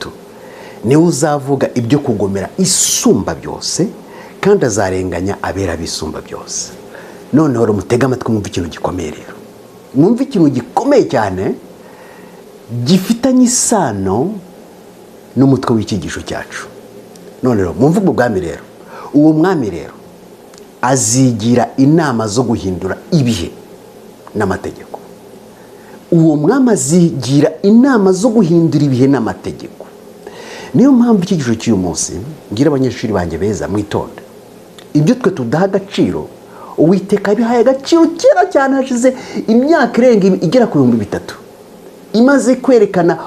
S2: Niwe uzavuga ibyo kugomera isumba byose, kandi azarenganya abera bisumba byose. Noneho rumutega amatwi, mwumva ikintu gikomeye rero, mwumva ikintu gikomeye cyane gifitanye isano n'umutwe w'ikigisho cyacu. None rero mwumva ubwo bwami rero, uwo mwami rero azigira inama zo guhindura ibihe n'amategeko. Uwo mwami azigira inama zo guhindura ibihe n'amategeko. Niyo mpamvu ikigisho cy'uyu munsi ngira abanyeshuri banjye beza, mwitonde. Ibyo twe tudaha agaciro, Uwiteka bihaye agaciro kera cyane, hashize imyaka irenga igera ku 3,000 imaze kwerekana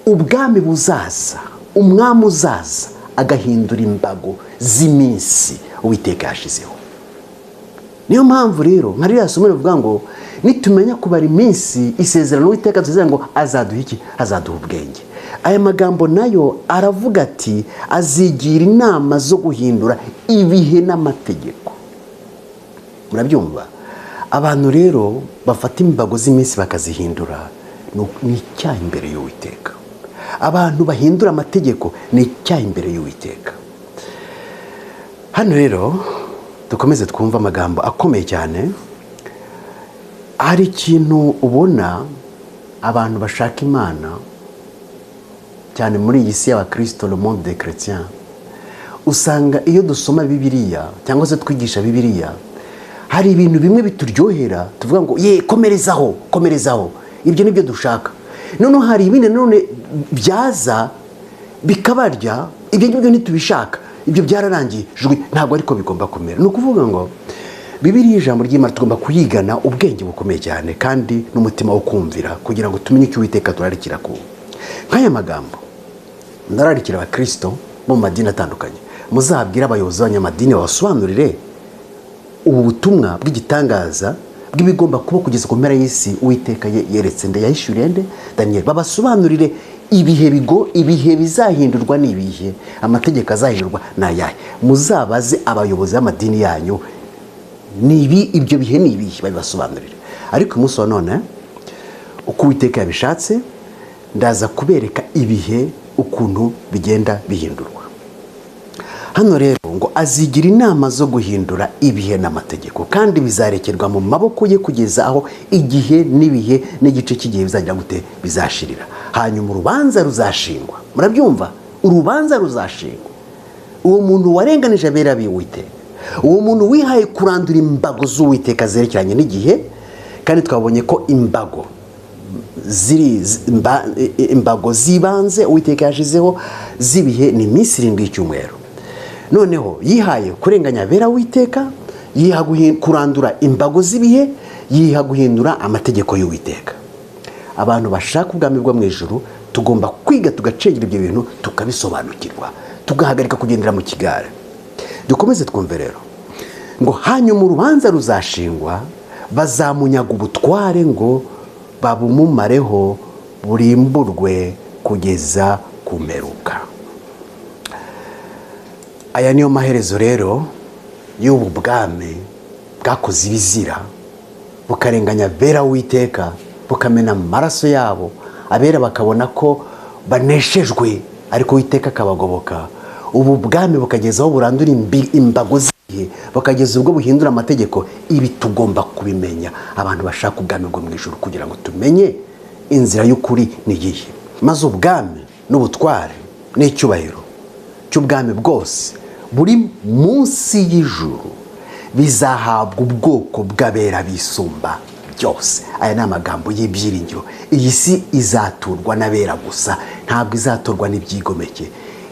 S2: ubwami buzaza, umwami uzaza agahindura imbago z'iminsi Uwiteka yashizeho. Niyo mpamvu rero nka ririya somo rivuga ngo nitumenya kubara iminsi, isezerano Uwiteka dusezerana ngo azaduha iki, azaduha ubwenge. Aya magambo nayo aravuga ati azigira inama zo guhindura ibihe n'amategeko. Murabyumva? Abantu rero bafata imbago z'iminsi bakazihindura, ni icyaha imbere y'Uwiteka. Abantu bahindura amategeko ni icyaha imbere y'Uwiteka. Hano rero dukomeze twumva amagambo akomeye cyane. Hari ikintu ubona abantu bashaka Imana cyane muri iyi si y'Abakristo, le monde des chrétiens, usanga iyo dusoma Bibiliya cyangwa se twigisha Bibiliya, hari ibintu bimwe bituryohera, tuvuga ngo ye komerezaho, komerezaho, ibyo nibyo dushaka. None hari ibindi none byaza bikabarya, ibyo ngibyo ntitubishaka, ibyo byararangiye, ntabwo ariko bigomba kumera. Ni ukuvuga ngo Bibiliya, ijambo ry'Imana, tugomba kuyigana ubwenge bukomeye cyane kandi n'umutima wo kumvira, kugira ngo tumenye icyo Uwiteka turarikira ku. Nk'aya magambo ndararikira Abakristo bo mu madini atandukanye, muzabwira abayobozi b'abanyamadini babasobanurire ubu butumwa bw'igitangaza bw'ibigomba kuba kugeza ku mpera y'isi Uwiteka yeretse nde, yahishuriye nde, Daniel. Babasobanurire ibihe bizahindurwa n'ibihe, amategeko azahindurwa n'ayahe. Muzabaze abayobozi b'amadini yanyu ibyo bihe n'ibihe, babibasobanurire. Ariko umunsi wa none uko Uwiteka yabishatse, ndaza kubereka ibihe ukuntu bigenda bihindurwa. Hano rero ngo azigira inama zo guhindura ibihe n'amategeko, kandi bizarekerwa mu maboko ye kugeza aho igihe n'ibihe n'igice cy'igihe bizagira gute bizashirira. Hanyuma urubanza ruzashingwa. Murabyumva? Urubanza ruzashingwa. Uwo muntu warenganije abera b'Uwiteka, uwo muntu wihaye kurandura imbago z'Uwiteka zerekeranye n'igihe, kandi twabonye ko imbago zibanze Uwiteka yashizeho z'ibihe ni iminsi 7 y'icyumweru. Noneho yihaye kurenganya abera Uwiteka, yiha kurandura imbago z'ibihe, yiha guhindura amategeko y'Uwiteka. Abantu bashaka ubwami bwo mu ijuru tugomba kwiga tugacengera ibyo bintu tukabisobanukirwa, tugahagarika kugendera mu kigare. Dukomeze twumve rero ngo hanyuma urubanza ruzashingwa, bazamunyaga ubutware ngo babumumareho burimburwe kugeza kumeruka. Aya niyo maherezo rero y'ubu bwami bwakoze ibizira, bukarenganya abera Uwiteka, bukamena amaraso yabo, abera bakabona ko baneshejwe, ariko Uwiteka akabagoboka. Ubu bwami bukagezaho burandura imbago z'ibihe, bakageza ubwo buhindura amategeko. Ibi tugomba kubimenya, abantu bashaka ubwami bwo mu ijuru, kugira ngo tumenye inzira y'ukuri n'igihe. Maze ubwami n'ubutware n'icyubahiro cy'ubwami bwose buri munsi y'ijuru bizahabwa ubwoko bw'abera bisumba byose. Aya ni amagambo y'ibyiringiro. Iyi si izaturwa n'abera gusa, ntabwo izaturwa n'ibyigomeke.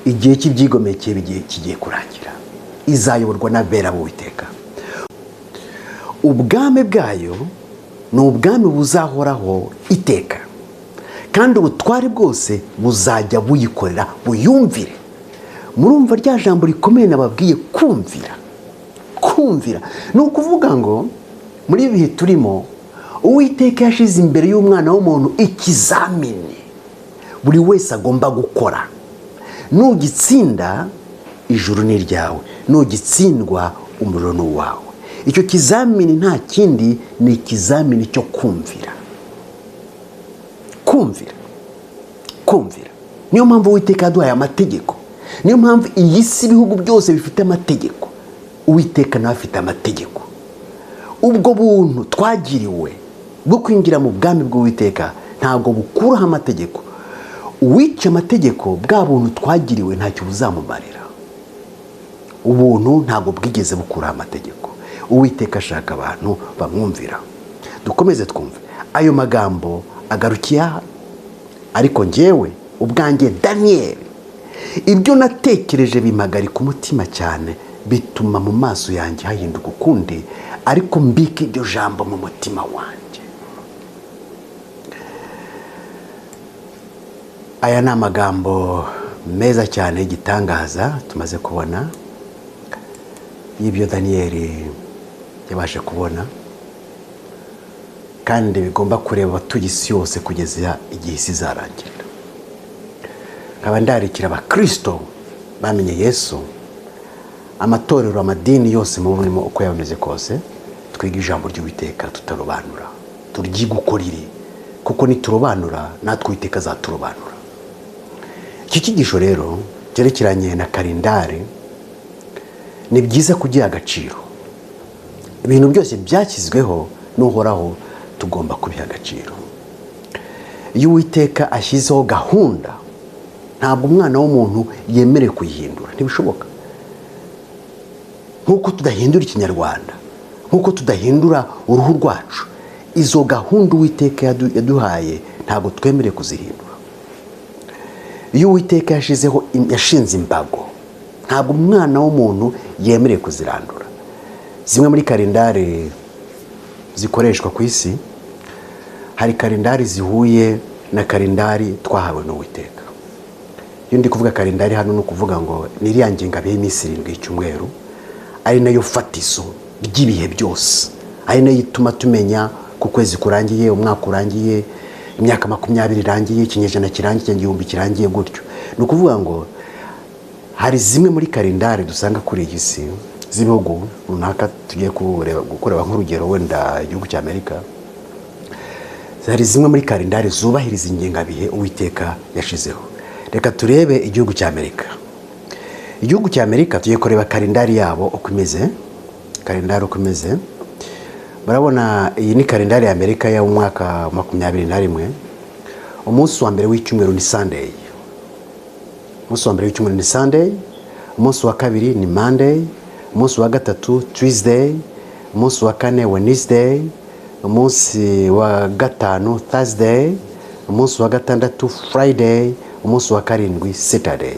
S2: Igihe cy'ibyigomeke kigiye kurangira, izayoborwa n'abera b'Uwiteka. Ubwami bwayo ni ubwami buzahoraho iteka, kandi ubutware bwose buzajya buyikorera buyumvire. Murumva rya jambo rikomeye nababwiye, kumvira. Kumvira ni ukuvuga ngo muri ibihe turimo Uwiteka yashize imbere y'umwana w'umuntu ikizamini buri wese agomba gukora. Nugitsinda ijuru ni ryawe, nugitsindwa umuriro ni uwawe. Icyo kizamini nta kindi, ni ikizamini cyo kumvira. Kumvira, kumvira. Niyo mpamvu Uwiteka yaduhaye amategeko. Niyo mpamvu iyi si ibihugu byose bifite amategeko, Uwiteka nawe afite amategeko. Ubwo buntu twagiriwe bwo kwinjira mu bwami bw'Uwiteka ntabwo bukuraho amategeko. Uwica amategeko, bwa buntu twagiriwe ntacyo buzamumarira. Ubuntu ntabwo bwigeze bukuraho amategeko. Uwiteka ashaka abantu bamwumvira. Dukomeze twumve ayo magambo agarukiye aha. Ariko njyewe ubwanjye Daniel, ibyo natekereje bimpagarika umutima cyane, bituma mu maso yanjye hahinduka ukundi, ariko mbika iryo jambo mu mutima wanjye. Aya ni amagambo meza cyane y'igitangaza tumaze kubona, y'ibyo Daniel yabashe kubona, kandi bigomba kureba abatuye isi yose kugeza igihe isi izarangira. Nkaba ndarikira abakristo bamenye Yesu, amatorero, amadini yose mu burimo uko yaboneze kose, twiga ijambo ry'Uwiteka tutarobanura, turyiga uko riri, kuko niturobanura natwe Uwiteka azaturobanura. Iki cyigisho rero cyerekeranye na kalendari ni byiza kugira agaciro. Ibintu byose byashyizweho n'Uhoraho tugomba kubiha agaciro. Iyo Uwiteka ashyizeho gahunda, ntabwo umwana w'umuntu yemerewe kuyihindura, ntibishoboka. Nk'uko tudahindura Ikinyarwanda, nk'uko tudahindura uruhu rwacu, izo gahunda Uwiteka yaduhaye ntabwo twemerewe kuzihindura. Iyo Uwiteka yashinze imbago, ntabwo umwana w'umuntu yemerewe kuzirandura. Zimwe muri kalendari zikoreshwa ku isi, hari kalendari zihuye na kalendari twahawe n'Uwiteka. Iyo ndi kuvuga kalendari hano ni ukuvuga ngo ni iriya ngengabihe y'iminsi 7 y'icyumweru, ari nayo fatizo ry'ibihe byose, ari nayo ituma tumenya ku kwezi kurangiye, umwaka urangiye, imyaka 20 irangiye, ikinyejana kirangiye, igihumbi kirangiye, gutyo. Ni ukuvuga ngo hari zimwe muri kalendari dusanga kuri iyi si z'ibihugu runaka tugiye kureba nk'urugero wenda igihugu cy'Amerika, hari zimwe muri kalendari zubahiriza ingengabihe Uwiteka yashizeho. Reka turebe igihugu cy'Amerika. Igihugu cy'Amerika tugiye kureba kalendari yabo uko imeze. Kalendari uko imeze, barabona iyi ni kalendari ya Amerika ya umwaka 2021. Umunsi wa mbere w'icyumweru ni Sunday. Umunsi wa mbere w'icyumweru ni Sunday. Umunsi wa kabiri ni Monday. Umunsi wa gatatu Tuesday. Umunsi wa kane Wednesday. Umunsi wa gatanu Thursday. Umunsi wa gatandatu Friday. Umunsi wa karindwi Saturday.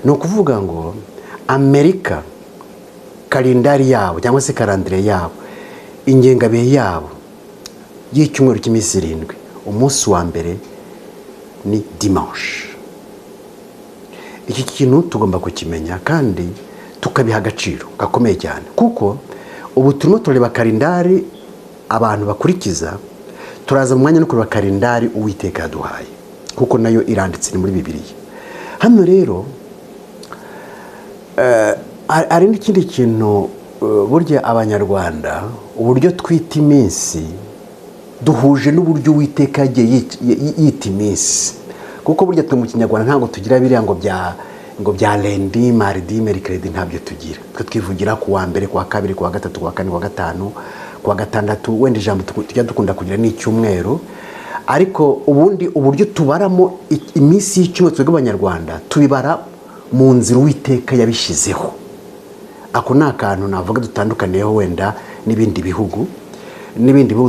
S2: Ni ukuvuga ngo Amerika kalendari yabo cyangwa se calendar yabo, ingengabihe yabo y'icyumweru cy'iminsi 7, umunsi wa mbere ni dimanche. Iki kintu tugomba kukimenya kandi tukabiha agaciro gakomeye cyane, kuko ubu turimo tureba kalendari abantu bakurikiza, turaza mu mwanya no kureba kalendari Uwiteka yaduhaye, kuko nayo iranditse ni muri Bibiliya. Hano rero ari n'ikindi kintu, burya Abanyarwanda uburyo twita iminsi duhuje n'uburyo Uwiteka yagiye yita iminsi, kuko burya twe mu Kinyarwanda ntabwo tugira biriya ngo bya lundi, mardi, mercredi, ntabyo tugira. Twivugira ku wa mbere, ku wa kabiri, ku wa gatatu, ku wa kane, ku wa gatanu, ku wa gatandatu, wenda ijambo tujya dukunda kugira ni icyumweru. Ariko ubundi uburyo tubaramo iminsi y'icyumweru twebwe Abanyarwanda tubibara mu nzira Uwiteka yabishyizeho. Ako ni akantu navuga dutandukaniyeho wenda n'ibindi bihugu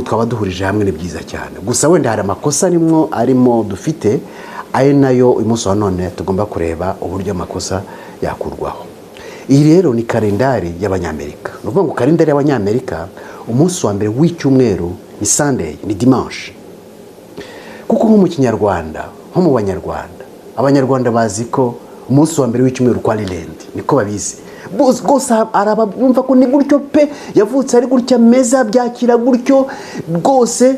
S2: twaba duhurije hamwe, ni byiza cyane. Gusa wenda hari amakosa arimo dufite, ari nayo uyu munsi wa none tugomba kureba uburyo amakosa yakurwaho. Iyi rero ni kalendari y'Abanyamerika. Ni ukuvuga ngo kalendari y'Abanyamerika umunsi wa mbere w'icyumweru ni Sunday, ni dimanche. Kuko nko mu Kinyarwanda, nko mu Banyarwanda, Abanyarwanda bazi ko umunsi wa mbere w'icyumweru kwa lundi, niko babizi. Bose arabumva ko ni gutyo pe, yavutse ari gutya, meza byakira gutyo rwose.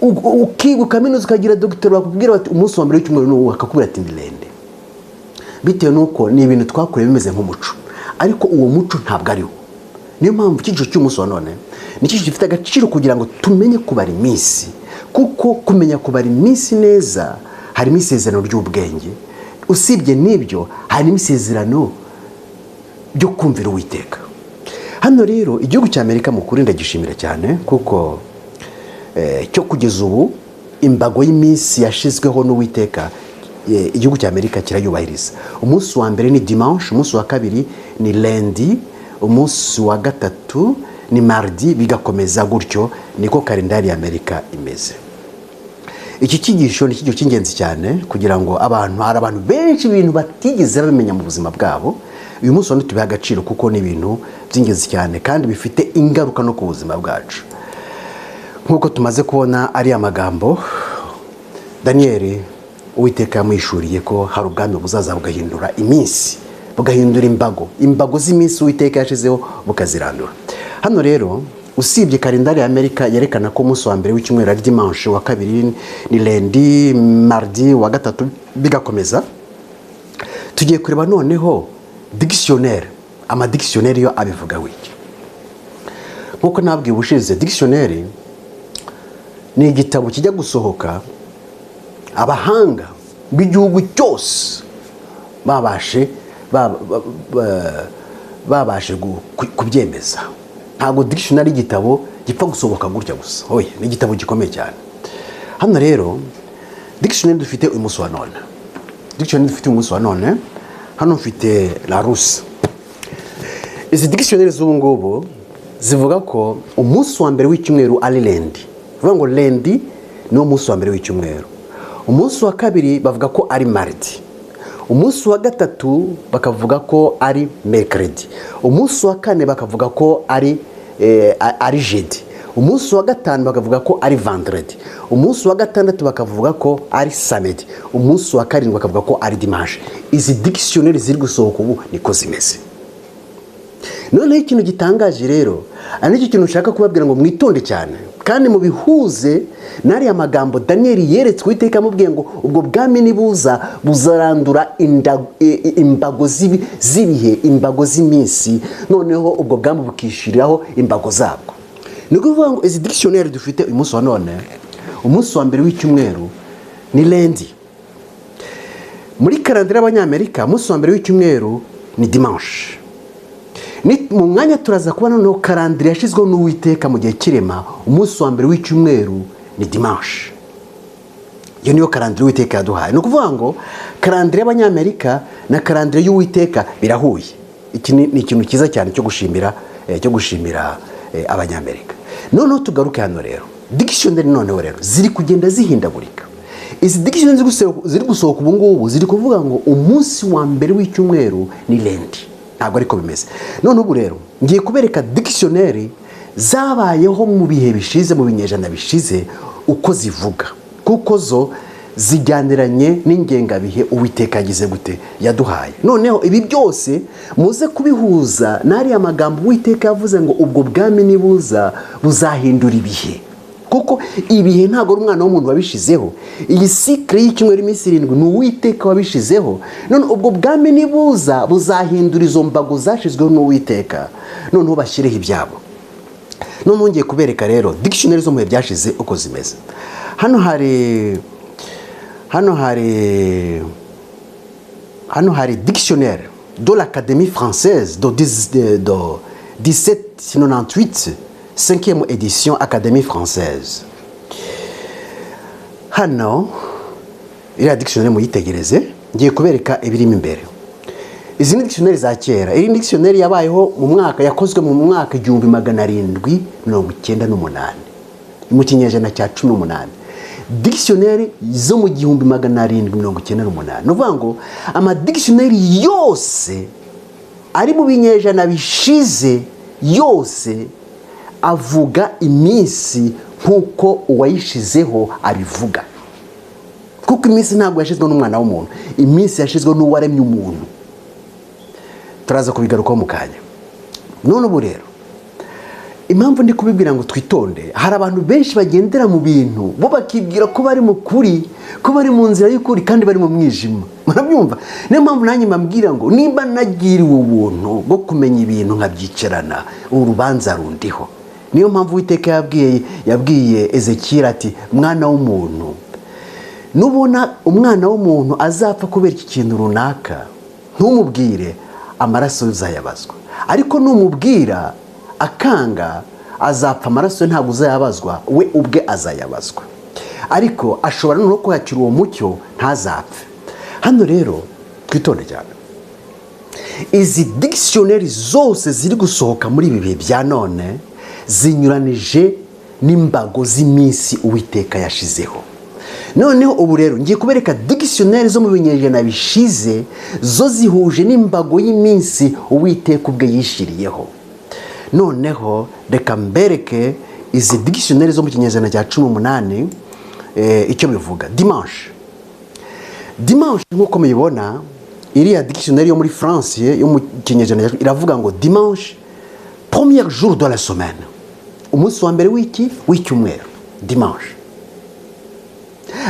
S2: Ukiga kaminuza ukagira dogiteri bakubwira bati umunsi wa mbere w'icyumweru n'uwo, akakubwira ati ndilende, bitewe nuko ni ibintu twakoreye bimeze nk'umuco, ariko uwo muco ntabwo ariwo. Niyo mpamvu icyiciro cy'umunsi wa none ni icyiciro gifite agaciro kugira ngo tumenye kubara iminsi, kuko kumenya kubara iminsi neza harimo isezerano ry'ubwenge. Usibye n'ibyo harimo isezerano byo kumvira Uwiteka. Hano rero igihugu cy'Amerika mukuri ndagishimira cyane, kuko cyo kugeza ubu imbago y'iminsi yashizweho n'Uwiteka, igihugu cy'Amerika kirayubahiriza. Umunsi wa mbere ni dimanche, umunsi wa kabiri ni lundi, umunsi wa gatatu ni mardi, bigakomeza gutyo. Niko kalendari y'Amerika imeze. Iki cyigisho ni cyigisho cy'ingenzi cyane, kugira ngo hari abantu benshi ibintu batigeze bamenya mu buzima bwabo. Uyu munsi wano tubiha agaciro, kuko ni ibintu by'ingenzi cyane kandi bifite ingaruka no ku buzima bwacu. Nk'uko tumaze kubona ari amagambo Daniel Uwiteka yamwishuriye ko hari ubwami buzaza bugahindura iminsi, bugahindura imbago z'iminsi Uwiteka yashizeho bukazirandura. Hano rero usibye kalendari y'Amerika yerekana ko umunsi wa mbere w'icyumweru ari dimanche, wa kabiri ni lundi, mardi, wa gatatu bigakomeza, tugiye kureba noneho dictionnaire. Amadictionnaire yo abivuga wiki. Nkuko nabwiye ubushize, dictionnaire ni igitabo kijya gusohoka abahanga b'igihugu cyose babashe kubyemeza. Ntabwo dictionnaire igitabo gipfa gusohoka gutya gusa, oya, ni igitabo gikomeye cyane. Hano rero dictionnaire dufite uyu munsi wa none, hano mfite Larousse. Izi dictionnaire z'ubu ngubu zivuga ko umunsi wa mbere w'icyumweru ari lundi. Bivuga ngo lundi ni umunsi wa mbere w'icyumweru. Umunsi wa kabiri bavuga ko ari mardi. Umunsi wa gatatu bakavuga ko ari mercredi. Umunsi wa kane bakavuga ko ari jeudi. Umunsi wa gatanu bakavuga ko ari vendredi. Umunsi wa gatandatu bakavuga ko ari samedi. Umunsi wa karindwi bakavuga ko ari dimanche. Izi dictionnaire ziri gusohoka ubu niko zimeze. Noneho ikintu gitangaje rero, ari cyo kintu ushaka kubabwira ngo mwitonde cyane, kandi mu bihuze nari amagambo Daniel yeretswe Uwiteka amubwiye ngo ubwo bwami nibuza buzarandura imbago z'ibihe, imbago z'iminsi, noneho ubwo bwami bukishiriraho imbago zabwo. Ni ukuvuga ngo izi dictionnaire dufite uyu munsi wa none umunsi wa mbere w'icyumweru ni lundi. Muri karandira y'abanyamerika umunsi wa mbere w'icyumweru ni dimanche. Mu mwanya turaza kubona no karandira yashizweho n'Uwiteka mu gihe kirema, umunsi wa mbere w'icyumweru ni dimanche. Iyo niyo karandira Uwiteka yaduhaye. Ni ukuvuga ngo karandira y'abanyamerika na karandira y'Uwiteka birahuye. Iki ni ikintu cyiza cyane cyo gushimira abanyamerika. Noneho tugaruke hano rero, dictionary noneho rero ziri kugenda zihindagurika. Izi dictionary ziri gusohoka ubu ngubu ziri kuvuga ngo umunsi wa mbere w'icyumweru ni lundi. Ntabwo ariko bimeze. None ubu rero ngiye kubereka dictionary zabayeho mu bihe bishize, mu binyejana bishize, uko zivuga, kuko zo zijyaniranye n'ingengabihe Uwiteka yagize gute yaduhaye. Noneho ibi byose muze kubihuza n'ari amagambo Uwiteka yavuze ngo ubwo bwami nibuza buzahindura ibihe, kuko ibihe ntabwo ari umwana w'umuntu wabishizeho. Iyi cycle y'icyumweru iminsi 7 ni Uwiteka wabishizeho. None ubwo bwami nibuza buzahindura izo mbago zashizweho n'Uwiteka, noneho bashyireho ibyabo. None ngiye kubereka rero dictionary zo mu bihe byashize uko zimeze. Hano hari dictionnaire de l'Académie française de 1798, 5e édition Académie française. Hano iriya dictionnaire muyitegereze, ngiye kubereka ibirimo imbere. Izi ni dictionnaire za kera. Iri dictionnaire yabayeho mu mwaka, yakozwe mu mwaka 1798 mu kinyejana cya 18. Dictionnaire zo mu 1798. Nuvuga ngo ama dictionnaire yose ari mu binyejana bishize yose avuga iminsi nkuko uwayishizeho abivuga, kuko iminsi ntabwo yashizwe n'umwana w'umuntu, iminsi yashizwe n'uwaremye umuntu. Turaza kubigarukaho mu kanya. None ubu rero impamvu ndi kubibwira ngo twitonde, hari abantu benshi bagendera mu bintu bo bakibwira ko bari mu kuri, ko bari mu nzira y'ukuri kandi bari mu mwijima. Murabyumva? Niyo mpamvu nanjye mbabwira ngo nimba nagiriwe ubuntu bwo kumenya ibintu nkabyicarana, urubanza rundiho. Niyo mpamvu Uwiteka yabwiye Ezekiel ati mwana w'umuntu, nubona umwana w'umuntu azapfa kubera iki kintu runaka, ntumubwire, amaraso uzayabazwa. Ariko numubwira akanga, azapfa, amaraso ntabwo uzayabazwa, we ubwe azayabazwa. Ariko ashobora no kwakira uwo mucyo ntazapfe. Hano rero twitonde cyane. Izi dictionary zose ziri gusohoka muri ibi bihe bya none zinyuranije n'imbago z'iminsi Uwiteka yashizeho. Noneho ubu rero ngiye kubereka dictionary zo mu binyejana bishize zo zihuje n'imbago y'iminsi Uwiteka ubwe yishiriyeho. Noneho reka mbereke izi dictionary zo mu kinyejana cya 18 icyo bivuga. Dimanche nk'uko mubibona, iriya dictionary yo muri France yo mu kinyejana iravuga ngo dimanche, premier jour de la semaine, umunsi wa mbere w'icyumweru, dimanche.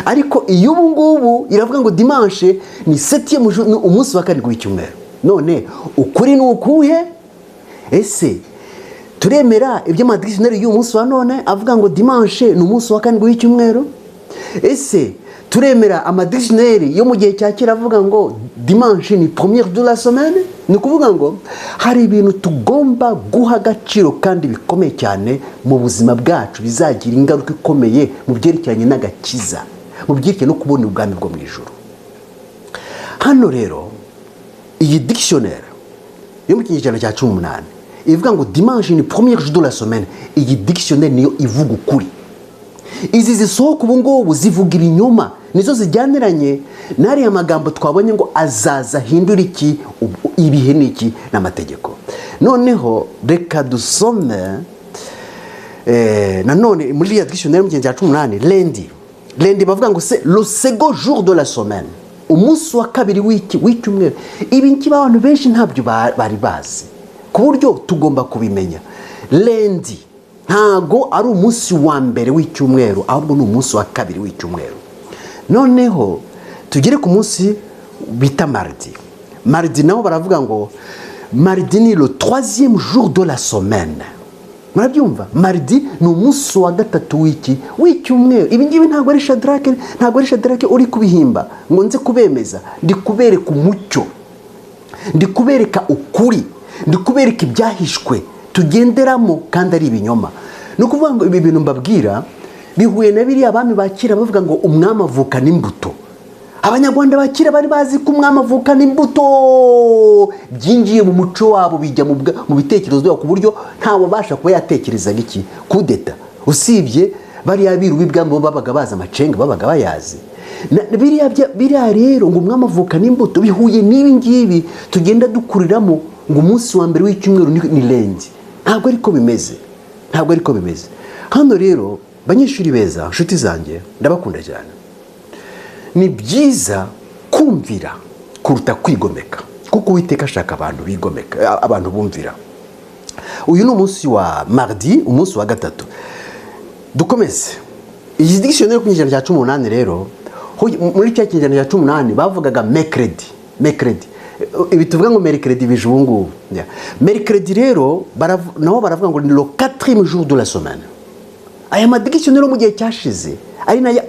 S2: Ariko iyo ubu ngubu iravuga ngo dimanche ni 7e jour, umunsi wa karindwi w'icyumweru. None ukuri ni ukuhe? Ese turemera ibyo ama dictionary y'uyu munsi wa none avuga ngo dimanche ni umunsi wa karindwi w'icyumweru? Ese turemera ama dictionary yo mu gihe cya kera avuga ngo dimanche ni premier de la semaine? Ni kuvuga ngo hari ibintu tugomba guha agaciro kandi bikomeye cyane mu buzima bwacu, bizagira ingaruka ikomeye mu byerekeranye n'agakiza, mu byerekeranye no kubona ubwami bwo mu ijuru. Hano rero iyi dictionnaire yo mu kinyejana cya 18 ivuga ngo dimanche ni premier jour de la semaine. Iyi dictionnaire niyo ivuga ukuri. Izi zisohoka ubu ngubu zivuga ibinyoma, nizo zijyaniranye n'ari amagambo twabonye ngo azaza hindura iki, ibihe n'iki n'amategeko. Noneho reka dusome nanone muri ya dictionnaire mu kinyejana cya 18 lundi bavuga ngo c'est le second jour de la semaine, umunsi wa kabiri w'icyumweru. Ibi nkiba abantu benshi ntabyo bari bazi, ku buryo tugomba kubimenya. Lundi ntago ari umunsi wa mbere w'icyumweru, ahubwo ni umunsi wa kabiri w'icyumweru. Noneho tugere ku munsi bita mardi. Mardi naho baravuga ngo mardi ni le 3e jour de la semaine. murabyumva. mardi ni umunsi wa gatatu w'icyumweru. ibi ngibi ntabwo ari shadarake uri kubihimba ngo nze kubemeza. ndi kubereka umucyo, ndi kubereka ukuri, ndi kubereka ibyahishwe tugenderamo kandi ari ibinyoma. ni ukuvuga ngo ibi bintu mbabwira bihuye na biriya abami bakira bavuga ngo umwami avukana imbuto. abanyarwanda bakira bari bazi ko umwami avukana imbuto, byinjiye mu muco wabo, bijya mu bitekerezo byabo ku buryo ntawabasha kuba yatekerezaga iki kudeta, usibye bariya biru b'ibwami babaga bazi amacenga, babaga bayazi. biriya rero ngo umwami avukana imbuto bihuye n'ibi ngibi tugenda dukuriramo ngo umunsi wa mbere w'icyumweru ni lendi. ntabwo ariko bimeze, ntabwo ariko bimeze. hano rero banyeshuri beza, inshuti zanjye, ndabakunda cyane. ni byiza kumvira kuruta kwigomeka, kuko Uwiteka ashaka abantu bigomeka, abantu bumvira. uyu ni umunsi wa mardi, umunsi wa gatatu. dukomeze iyi dictionnaire ku kinyejana cya 18 rero. muri cya kinyejana cya 18 bavugaga mercredi. ibi tuvuga ngo mercredi bije ubu ngubu. mercredi rero nabo baravuga ngo ni le 4e jour de la semaine. aya madictionnaire mu gihe cyashize ari nayo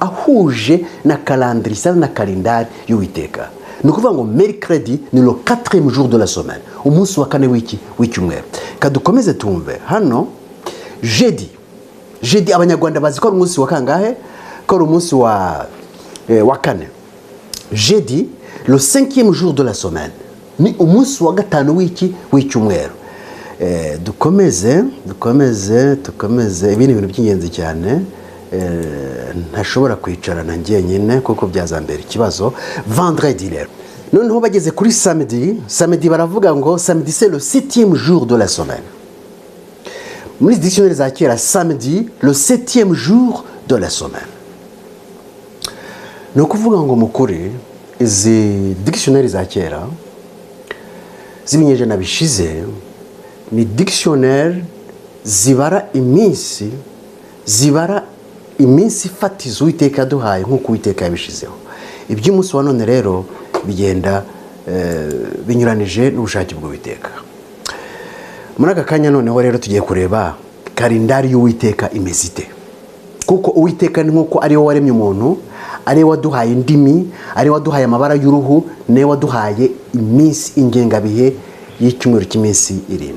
S2: ahuje na calendrier isa na kalendari y'Uwiteka. ni ukuvuga ngo mercredi ni le 4e jour de la semaine, umunsi wa kane w'icyumweru. kadukomeze tumve hano. jeudi abanyarwanda bazi ko ari umunsi wa kangahe? ko ari umunsi wa kane. jeudi le 5e jour de la semaine, ni umunsi wa gatanu w'icyumweru. dukomeze ibi ni ibintu by'ingenzi cyane. ntashobora kwicarana njyenyine kuko byazambera ikibazo. vendredi rero noneho bageze kuri samedi baravuga ngo samedi c'est le 7e jour de la semaine. muri dictionnaire za kera samedi le 7e jour de la semaine. ni ukuvuga ngo mukuri izi dictionnaire za kera z'ibinyejana bishize ni dictionnaire zibara iminsi fatizo Uwiteka yaduhaye nk'uko Uwiteka yabishizeho. iby'umunsi wa none rero bigenda binyuranije n'ubushake bw'Uwiteka. muri aka kanya noneho rero tugiye kureba kalendari y'Uwiteka imeze ite, kuko Uwiteka ni nk'uko ariwe waremye umuntu, ariwe waduhaye indimi, ariwe waduhaye amabara y'uruhu, niwe waduhaye iminsi, ingengabihe y'icyumweru cy'iminsi 7.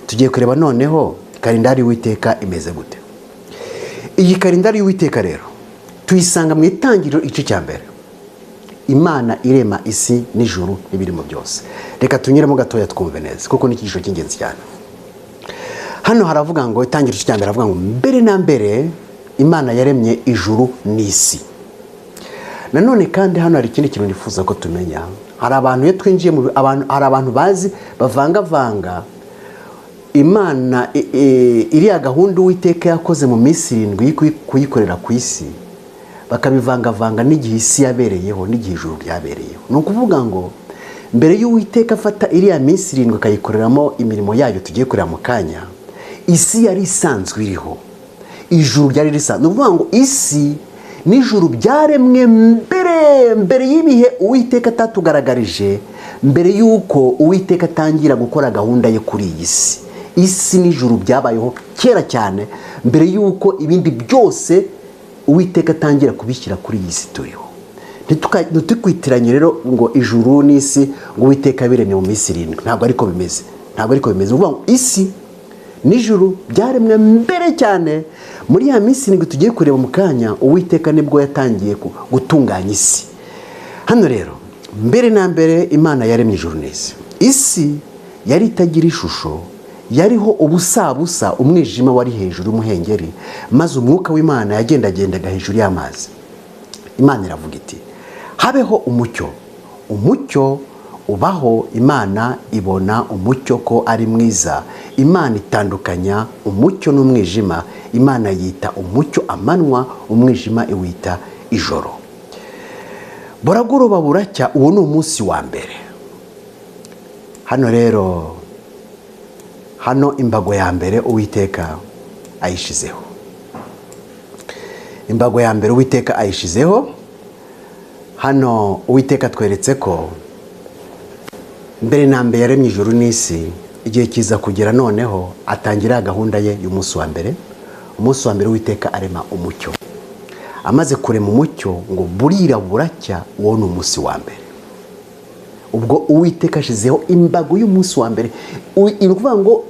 S2: tugiye kureba noneho kalendari y'Uwiteka imeze gute. iyi kalendari y'Uwiteka rero tuyisanga mu itangiriro igice cya mbere. Imana irema isi n'ijuru n'ibirimo byose. reka tunyuremo gatoya twumve neza kuko ni ikigisho cy'ingenzi cyane. hano haravuga ngo itangiriro igice cya mbere haravuga ngo mbere na mbere Imana yaremye ijuru n'isi. nanone kandi hano hari ikindi kintu nifuza ko tumenya. hari abantu iyo twinjiye hari abantu bazi bavangavanga Imana iriya gahunda Uwiteka yakoze mu minsi 7 kuyikorera ku isi, bakabivangavanga n'igihe isi yabereyeho n'igihe ijuru ryabereyeho. ni ukuvuga ngo mbere y'Uwiteka afata iriya minsi 7 akayikoreramo imirimo yayo tugiye kureba mu kanya, isi yari isanzwe iriho, ijuru ryari risanzwe. ni ukuvuga ngo isi n'ijuru byaremwe mbere y'ibihe Uwiteka atatugaragarije, mbere y'uko Uwiteka atangira gukora gahunda ye kuri iyi si. isi n'ijuru byabayeho kera cyane, mbere y'uko ibindi byose Uwiteka atangira kubishyira kuri iyi si turiho. ntitukwitiranye rero ngo ijuru n'isi ngo Uwiteka biremye mu minsi 7. ntabwo ariko bimeze. uvuga ngo isi n'ijuru byaremwe mbere cyane. muri ya minsi 7 tugiye kureba mu kanya, Uwiteka nibwo yatangiye gutunganya isi. hano rero mbere na mbere Imana yaremye ijuru n'isi. isi yari itagira ishusho, yariho ubusa, umwijima wari hejuru y'umuhengeri, maze umwuka w'Imana yagendagendaga hejuru y'amazi. Imana iravuga iti habeho umucyo ubaho. Imana ibona umucyo ko ari mwiza. Imana itandukanya umucyo n'umwijima. Imana yita umucyo amanywa, umwijima iwita ijoro. buragoroba buracya, uwo ni umunsi wa mbere. hano rero imbago ya mbere Uwiteka ayishizeho. imbago ya mbere Uwiteka ayishizeho. hano Uwiteka tweretse ko mbere na mbere yaremye ijuru n'isi, igihe kiza kugera noneho atangira gahunda ye y'umunsi wa mbere. Umunsi wa mbere Uwiteka arema umucyo. Amaze kurema umucyo ngo burira buracya, uwo ni umunsi wa mbere. Ubwo Uwiteka ashizeho imbago y'umunsi wa mbere. Ni ukuvuga ngo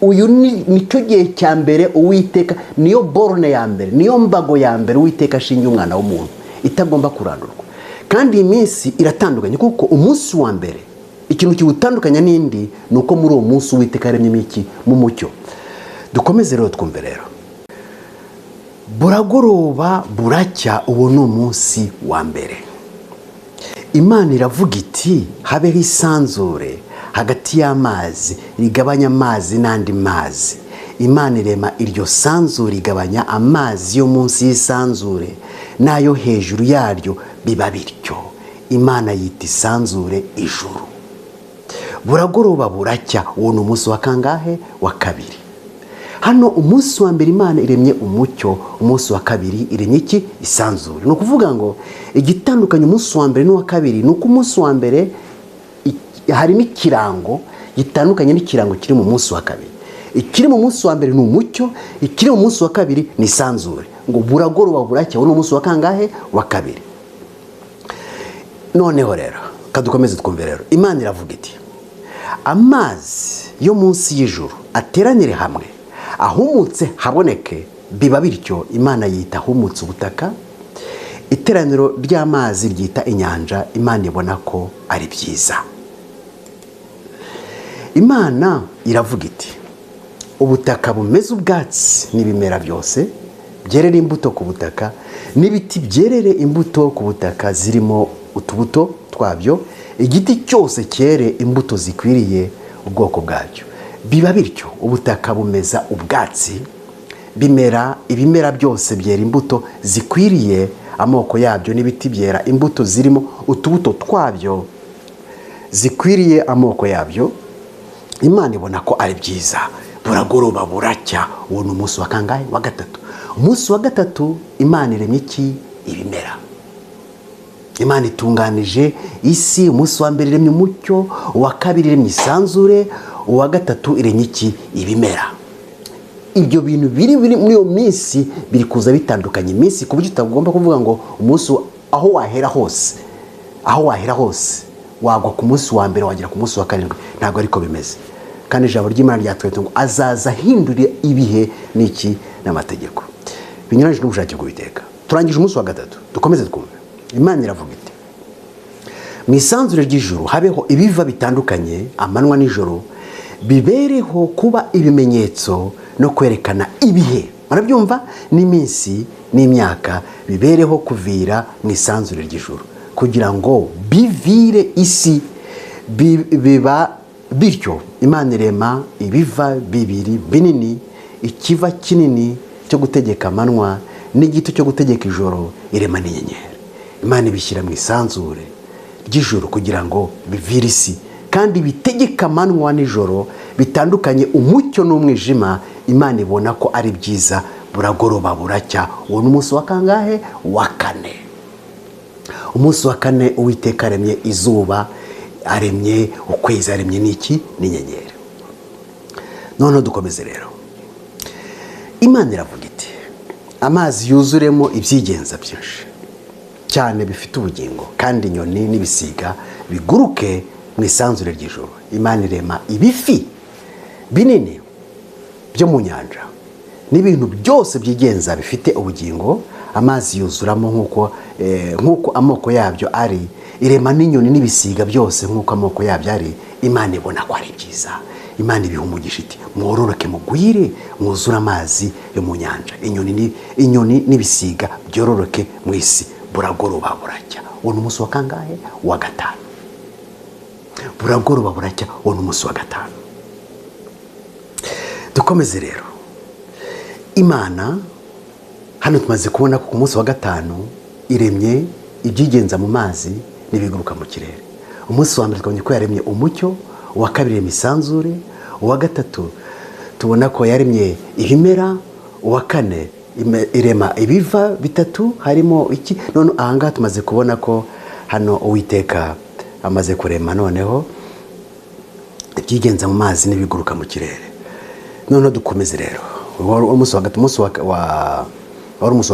S2: uyu nicyo gihe cya mbere Uwiteka, niyo borone ya mbere, niyo mbago ya mbere Uwiteka ashingiye umwana w'umuntu itagomba kurandurwa. Kandi iyi minsi iratandukanye kuko umunsi wa mbere ikintu kiwutandukanya n'indi ni uko muri uwo munsi Uwiteka yaremyemo iki? Mu mucyo. Dukomeze rero twumve rero. Buragoroba buracya, uwo ni umunsi wa mbere. Imana iravuga iti habeho isanzure hagati y'amazi rigabanya amazi n'andi mazi. Imana irema iryo sanzure igabanya amazi yo munsi y'isanzure n'ayo hejuru yaryo, biba bityo. Imana yita isanzure ijuru. Buragoroba buracya, uwo ni umunsi wa kangahe? Wa kabiri. Hano umunsi wa mbere Imana iremye umucyo, umunsi wa kabiri iremye iki? Isanzure. Ni ukuvuga ngo igitandukanye umunsi wa mbere n'uwa kabiri ni uko umunsi wa mbere harimo ikirango gitandukanye n'ikirango kiri mu munsi wa kabiri. Ikiri mu munsi wa mbere ni umucyo, ikiri mu munsi wa kabiri ni isanzure. Ngo buragoroba buracya, uwo ni umunsi wa kangahe? Wa kabiri. Noneho rero kadukomeze twumve rero. Imana iravuga iti amazi yo munsi y'ijuru ateranire hamwe, ahumutse haboneke, biba bityo. Imana yita ahumutse ubutaka. Iteraniro ry'amazi ryita inyanja. Imana ibona ko ari byiza. Imana iravuga iti ubutaka bumeze ubwatsi n'ibimera byose byerere imbuto ku butaka, n'ibiti byerere imbuto ku butaka zirimo utubuto twabyo, igiti cyose cyere imbuto zikwiriye ubwoko bwacyo. Biba bityo. Ubutaka bumeza ubwatsi, bimera ibimera byose byera imbuto zikwiriye amoko yabyo, n'ibiti byera imbuto zirimo utubuto twabyo zikwiriye amoko yabyo. Imana ibona ko ari byiza. Buragoroba buracya, uwo ni umunsi wa kangahe? Wa gatatu. Umunsi wa gatatu Imana iremye iki? Ibimera. Imana itunganije isi. Umunsi wa mbere iremye umucyo, uwa kabiri iremye isanzure, uwa gatatu iremye iki? Ibimera. Ibyo bintu biri muri iyo minsi biri kuza bitandukanye iminsi, ku buryo utagomba kuvuga ngo umunsi aho wahera hose wagwa ku munsi wa mbere wagera ku munsi wa karindwi. Ntabwo ariko bimeze. Kandi ijambo ry'Imana ryatweretse ngo azaza ahindura ibihe n'iki? N'amategeko binyuranyije n'ubushake bw'Uwiteka. Turangije umunsi wa gatatu. Dukomeze twumve. Imana iravuga iti mu isanzure ry'ijuru habeho ibiva bitandukanye, amanywa n'ijoro, bibereho kuba ibimenyetso no kwerekana ibihe. Murabyumva? N'iminsi n'imyaka bibereho kuvira mu isanzure ry'ijuru, kugira ngo bivire isi. Biba bityo. Imana irema ibiva bibiri binini, ikiva kinini cyo gutegeka amanywa n'igito cyo gutegeka ijoro, irema n'inyenyeri. Imana ibishyira mu isanzure ry'ijuru kugira ngo bivire isi kandi bitegeka amanywa n'ijoro, bitandukanye umucyo n'umwijima. Imana ibona ko ari byiza. Buragoroba buracya, uwo ni umunsi wa kangahe? Wa kane. Umunsi wa kane Uwiteka aremye izuba, aremye ukwezi, aremye n'iki? N'inyenyeri. Noneho dukomeze rero. Imana iravuga iti amazi yuzuremo ibyigenza byinshi cyane bifite ubugingo, kandi inyoni n'ibisiga biguruke mu isanzure ry'ijoro. Imana irema ibifi binini byo mu nyanja n'ibintu byose byigenza bifite ubugingo. Amazi yuzuramo nk'uko amoko yabyo ari. Irema n'inyoni n'ibisiga byose nk'uko amoko yabyo ari. Imana ibona ko ari byiza. Imana ibiha umugisha iti mwororoke mugwire, mwuzure amazi yo mu nyanja, inyoni n'ibisiga byororoke mu isi. Buragoroba buracya, uwo ni umunsi wa kangahe? Wa gatanu. Buragoroba buracya, uwo ni umunsi wa gatanu. Dukomeze rero. Imana hano tumaze kubona ko ku munsi wa gatanu iremye ibyigenza mu mazi n'ibiguruka mu kirere. Umunsi wa mbere twabonye ko yaremye umucyo, uwa kabiri iremye isanzure, uwa gatatu tubona ko yaremye ibimera, uwa kane irema ibiva bitatu harimo iki. None ahangaha tumaze kubona ko hano Uwiteka amaze kurema noneho ibyigenza mu mazi n'ibiguruka mu kirere. Noneho dukomeze rero, wari umunsi wa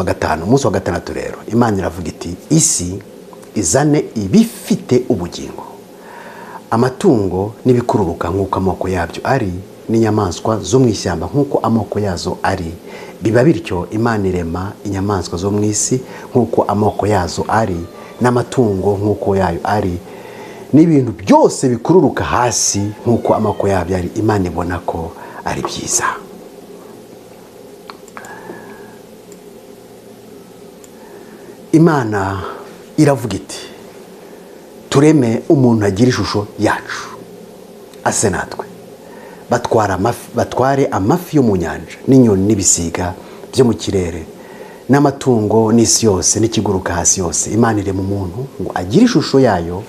S2: gatanu. Umunsi wa gatandatu rero Imana iravuga iti isi izane ibifite ubugingo, amatungo n'ibikururuka nk'uko amoko yabyo ari, n'inyamaswa zo mu ishyamba nk'uko amoko yazo ari. Biba bityo Imana irema inyamaswa zo mu isi nk'uko amoko yazo ari, n'amatungo nk'uko yayo ari, n'ibintu byose bikururuka hasi nk'uko amoko yabyo ari. Imana ibona ko ari byiza. Imana iravuga iti tureme umuntu agira ishusho yacu ase natwe, batware amafi yo mu nyanja n'inyoni n'ibisiga byo mu kirere n'amatungo n'isi yose n'ikiguruka hasi yose. Imana irema umuntu ngo agire ishusho yayo,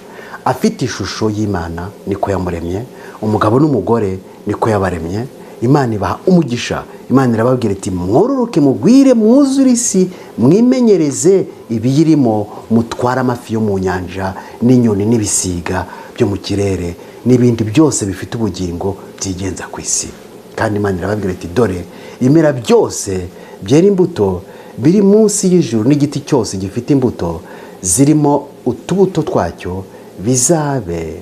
S2: afite ishusho y'Imana niko yamuremye, umugabo n'umugore niko yabaremye. Imana ibaha umugisha. Imana irababwira iti mwororoke mugwire mwuzure isi, mwimenyereze ibiyirimo, mutware amafi yo mu nyanja n'inyoni n'ibisiga byo mu kirere n'ibindi byose bifite ubugingo byigenza ku isi. Kandi Imana irababwira iti dore ibimera byose byera imbuto biri munsi y'ijuru n'igiti cyose gifite imbuto zirimo utubuto twacyo bizabe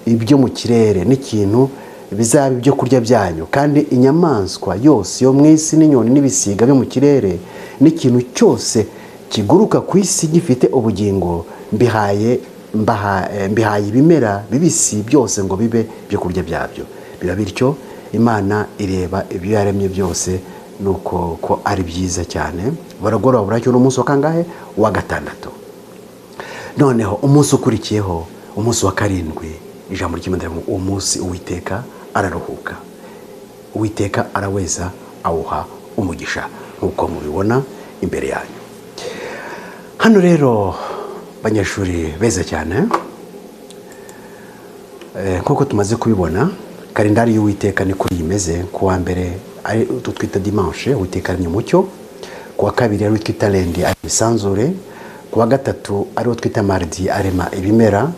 S2: ibyo mu kirere n'ikintu bizabe ibyo kurya byanyu. Kandi inyamaswa yose yo mu isi n'inyoni n'ibisiga byo mu kirere n'ikintu cyose kiguruka ku isi gifite ubugingo mbihaye ibimera bibisi byose ngo bibe byo kurya byabyo. Biba bityo Imana ireba ibyo yaremye byose nuko ko ari byiza cyane. Baragoroba buracyo n'umunsi wa kangahe? Wa gatandatu. Noneho umunsi ukurikiyeho, umunsi wa karindwi, ijambo ry'Imana uwo munsi Uwiteka araruhuka. Uwiteka araweza awuha umugisha nk'uko mubibona imbere yanyu. Hano rero banyeshuri beza cyane, nk'uko tumaze kubibona kalendari y'Uwiteka niko imeze. Ku wa mbere ari twita dimanche, Uwiteka aremye umucyo. Ku wa kabiri ari twita lundi ari isanzure. Ku wa gatatu ari twita mardi arema ibimera.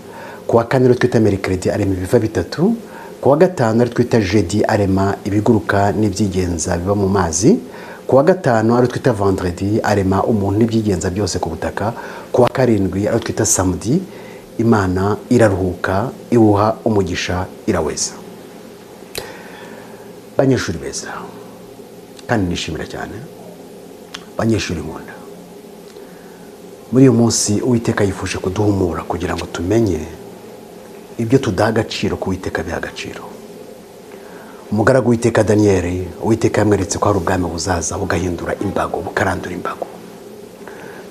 S2: Ku wa kane ari twita mercredi arema ibiva bitatu. Ku wa gatanu ari twita jeudi arema ibiguruka n'ibyigenza biba mu mazi. Ku wa gatanu ari twita vendredi arema umuntu n'ibyigenza byose ku butaka. Ku wa karindwi ari twita samedi Imana iraruhuka, iwuha umugisha, iraweza. Banyeshuri beza kandi nishimira cyane, banyeshuri nkunda, muri uyu munsi Uwiteka yifuje kuduhumura kugira ngo tumenye ibyo tudaha agaciro ku Uwiteka biha agaciro. Umugaragu w'Uwiteka Daniel, Uwiteka yamweretse ko hari ubwami buzaza bugahindura imbago, bukarandura imbago.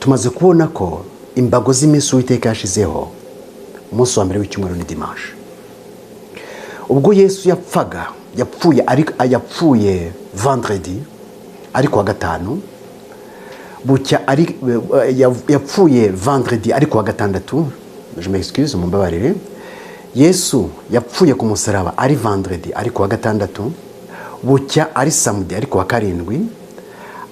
S2: Tumaze kubona ko imbago z'iminsi Uwiteka yashizeho, umunsi wa mbere w'icyumweru ni dimanche. Ubwo Yesu yapfuye vendredi ariko wa gatanu, bucya yapfuye vendredi ariko wa gatandatu, je m'excuse mumbabarire. Yesu yapfuye ku musaraba ari vendredi ariko wa gatandatu, bucya ari samedi ariko wa karindwi,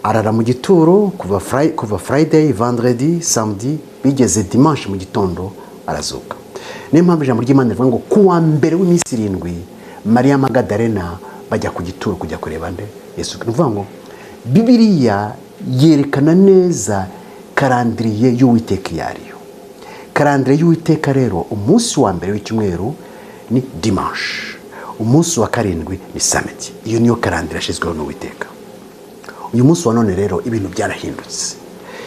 S2: arara mu gituro kuva Friday, vendredi, samedi, bigeze dimanche mu gitondo arazuka. Niyo mpamvu ijambo ry'Imana rivuga ngo ku wa mbere w'iminsi irindwi Mariya Magadalena bajya ku gituro kujya kureba nde? Yesu. Ni ukuvuga ngo Bibiliya yerekana neza karandiriye y'Uwiteka iyo ariyo. Karandiriye y'Uwiteka rero, umunsi wa mbere w'icyumweru ni dimanche, umunsi wa karindwi ni samedi. Iyo niyo karandiriye yashyizweho n'Uwiteka. Uyu munsi wa none rero ibintu byarahindutse.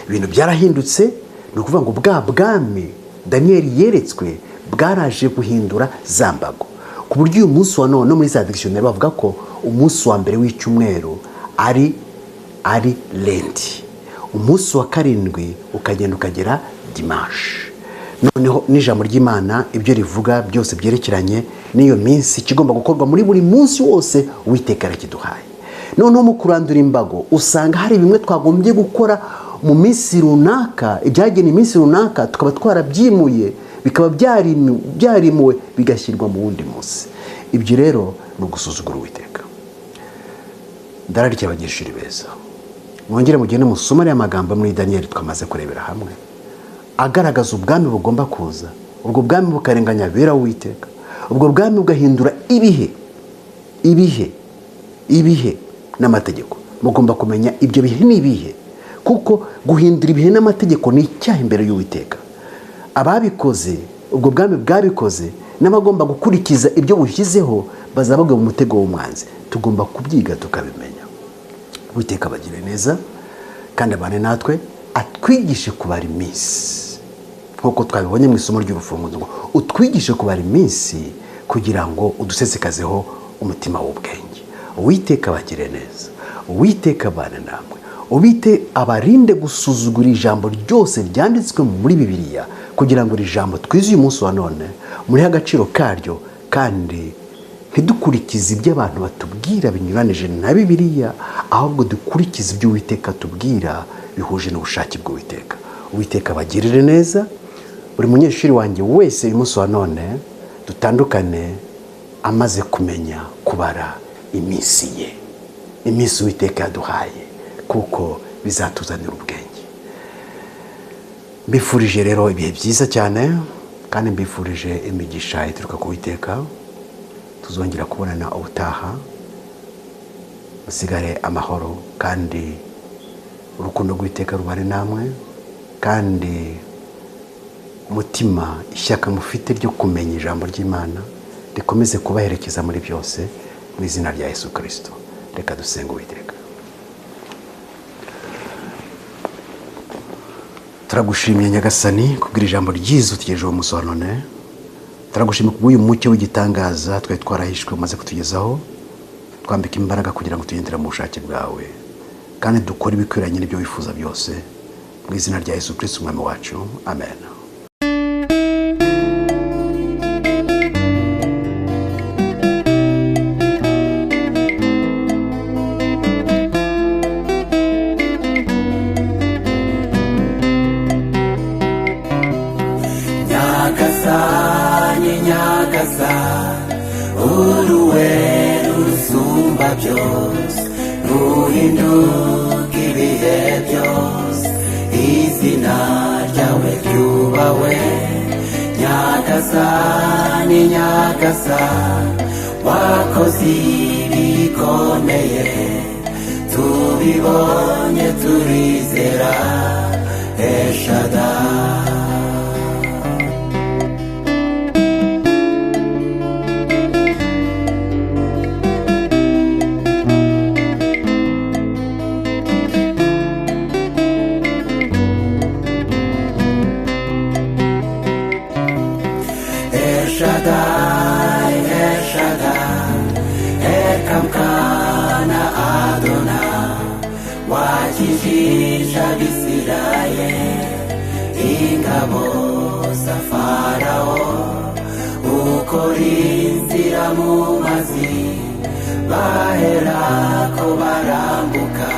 S2: Ibintu byarahindutse ni ukuvuga ngo bwa bwami Daniel yeretswe bwaraje guhindura za mbago, ku buryo uyu munsi wa none no muri za dictionnaire bavuga ko umunsi wa mbere w'icyumweru ari lundi, umunsi wa karindwi ukagenda ukagera dimanche. Noneho n'ijambo ry'Imana ibyo rivuga byose byerekeranye n'iyo minsi kigomba gukorwa muri buri munsi wose Uwiteka arakiduhaye. Noneho mu kurandura imbago usanga hari bimwe twagombye gukora mu minsi runaka, ibyagena iminsi runaka tukaba twarabyimuye, bikaba byarimuwe bigashyirwa mu wundi munsi. Ibyo rero ni ugusuzugura Uwiteka. Ndararikira abanyeshuri beza, mwongere mugende musomere amagambo muri Daniel twamaze kurebera hamwe, agaragaza ubwami bugomba kuza. Ubwo bwami bukarenganya abera Uwiteka, ubwo bwami bugahindura ibihe n'amategeko. Mugomba kumenya ibyo bihe ni ibihe, kuko guhindura ibihe n'amategeko ni icyaha imbere y'Uwiteka. Ababikoze, ubwo bwami bwabikoze, n'abagomba gukurikiza ibyo bushyizeho bazabagwa mu mutego w'umwanzi. Tugomba kubyiga tukabimenya. Uwiteka abagire neza kandi abane natwe, atwigishe kubara iminsi nk'uko twabibonye mu isomo ry'urufunguzo, ngo utwigishe kubara iminsi kugira ngo udusesekazeho umutima w'ubwenge. Uwiteka abagire neza, Uwiteka abane namwe, Uwiteka abarinde gusuzugura ijambo ryose ryanditswe muri Bibiliya, kugira ngo iri jambo twize uyu munsi wa none muri agaciro karyo, kandi ntidukurikize ibyo abantu batubwira binyuranije na Bibiliya, ahubwo dukurikize ibyo Uwiteka atubwira bihuje n'ubushake bw'Uwiteka. Uwiteka abagirire neza. Buri munyeshuri wanjye wese uyu munsi wa none dutandukane amaze kumenya kubara iminsi ye, iminsi Uwiteka yaduhaye, kuko bizatuzanira ubwenge. Mbifurije rero ibihe byiza cyane, kandi mbifurije imigisha ituruka ku Uwiteka. Tuzongera kubonana ubutaha. Musigare amahoro, kandi urukundo rw'Uwiteka rubane namwe, kandi umutima, ishyaka mufite ryo kumenya ijambo ry'Imana rikomeze kubaherekeza muri byose, mu izina rya Yesu Kristo. Reka dusenge Uwiteka. Turagushimye Nyagasani kubwira ijambo ryiza utugejeje uwo munsi wa none. Turagushimye kubw'uyu mucyo w'igitangaza twari twarahishwe umaze kutugezaho, twambika imbaraga kugira ngo tugendere mu bushake bwawe, kandi dukore ibikwiranye n'ibyo wifuza byose, mu izina rya Yesu Kristo umwami wacu. Amen.
S1: Uruwe rusumba byose, ruhinduka ibihe byose, izina ryawe ryubawe. Nyagasani, Nyagasani, wakoze ibikomeye, tubibonye turizera. Eshadai. Shaddai, El Shaddai, Ekamkana Adonai, wakijisha Abisirayeli ingabo za Farao, ukora inzira mu mazi, baherako barambuka.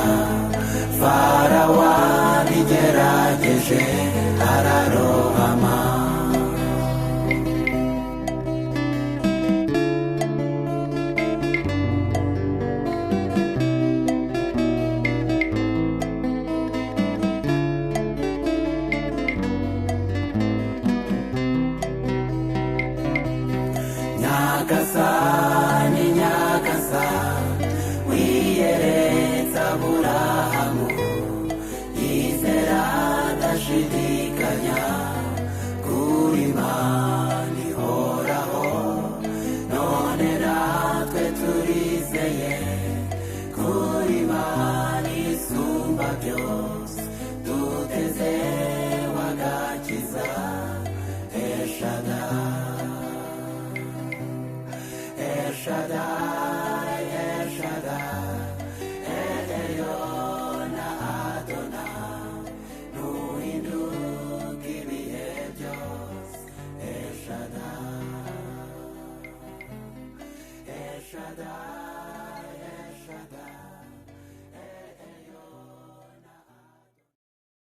S1: Farao abigerageje ararohama. Nyagasani.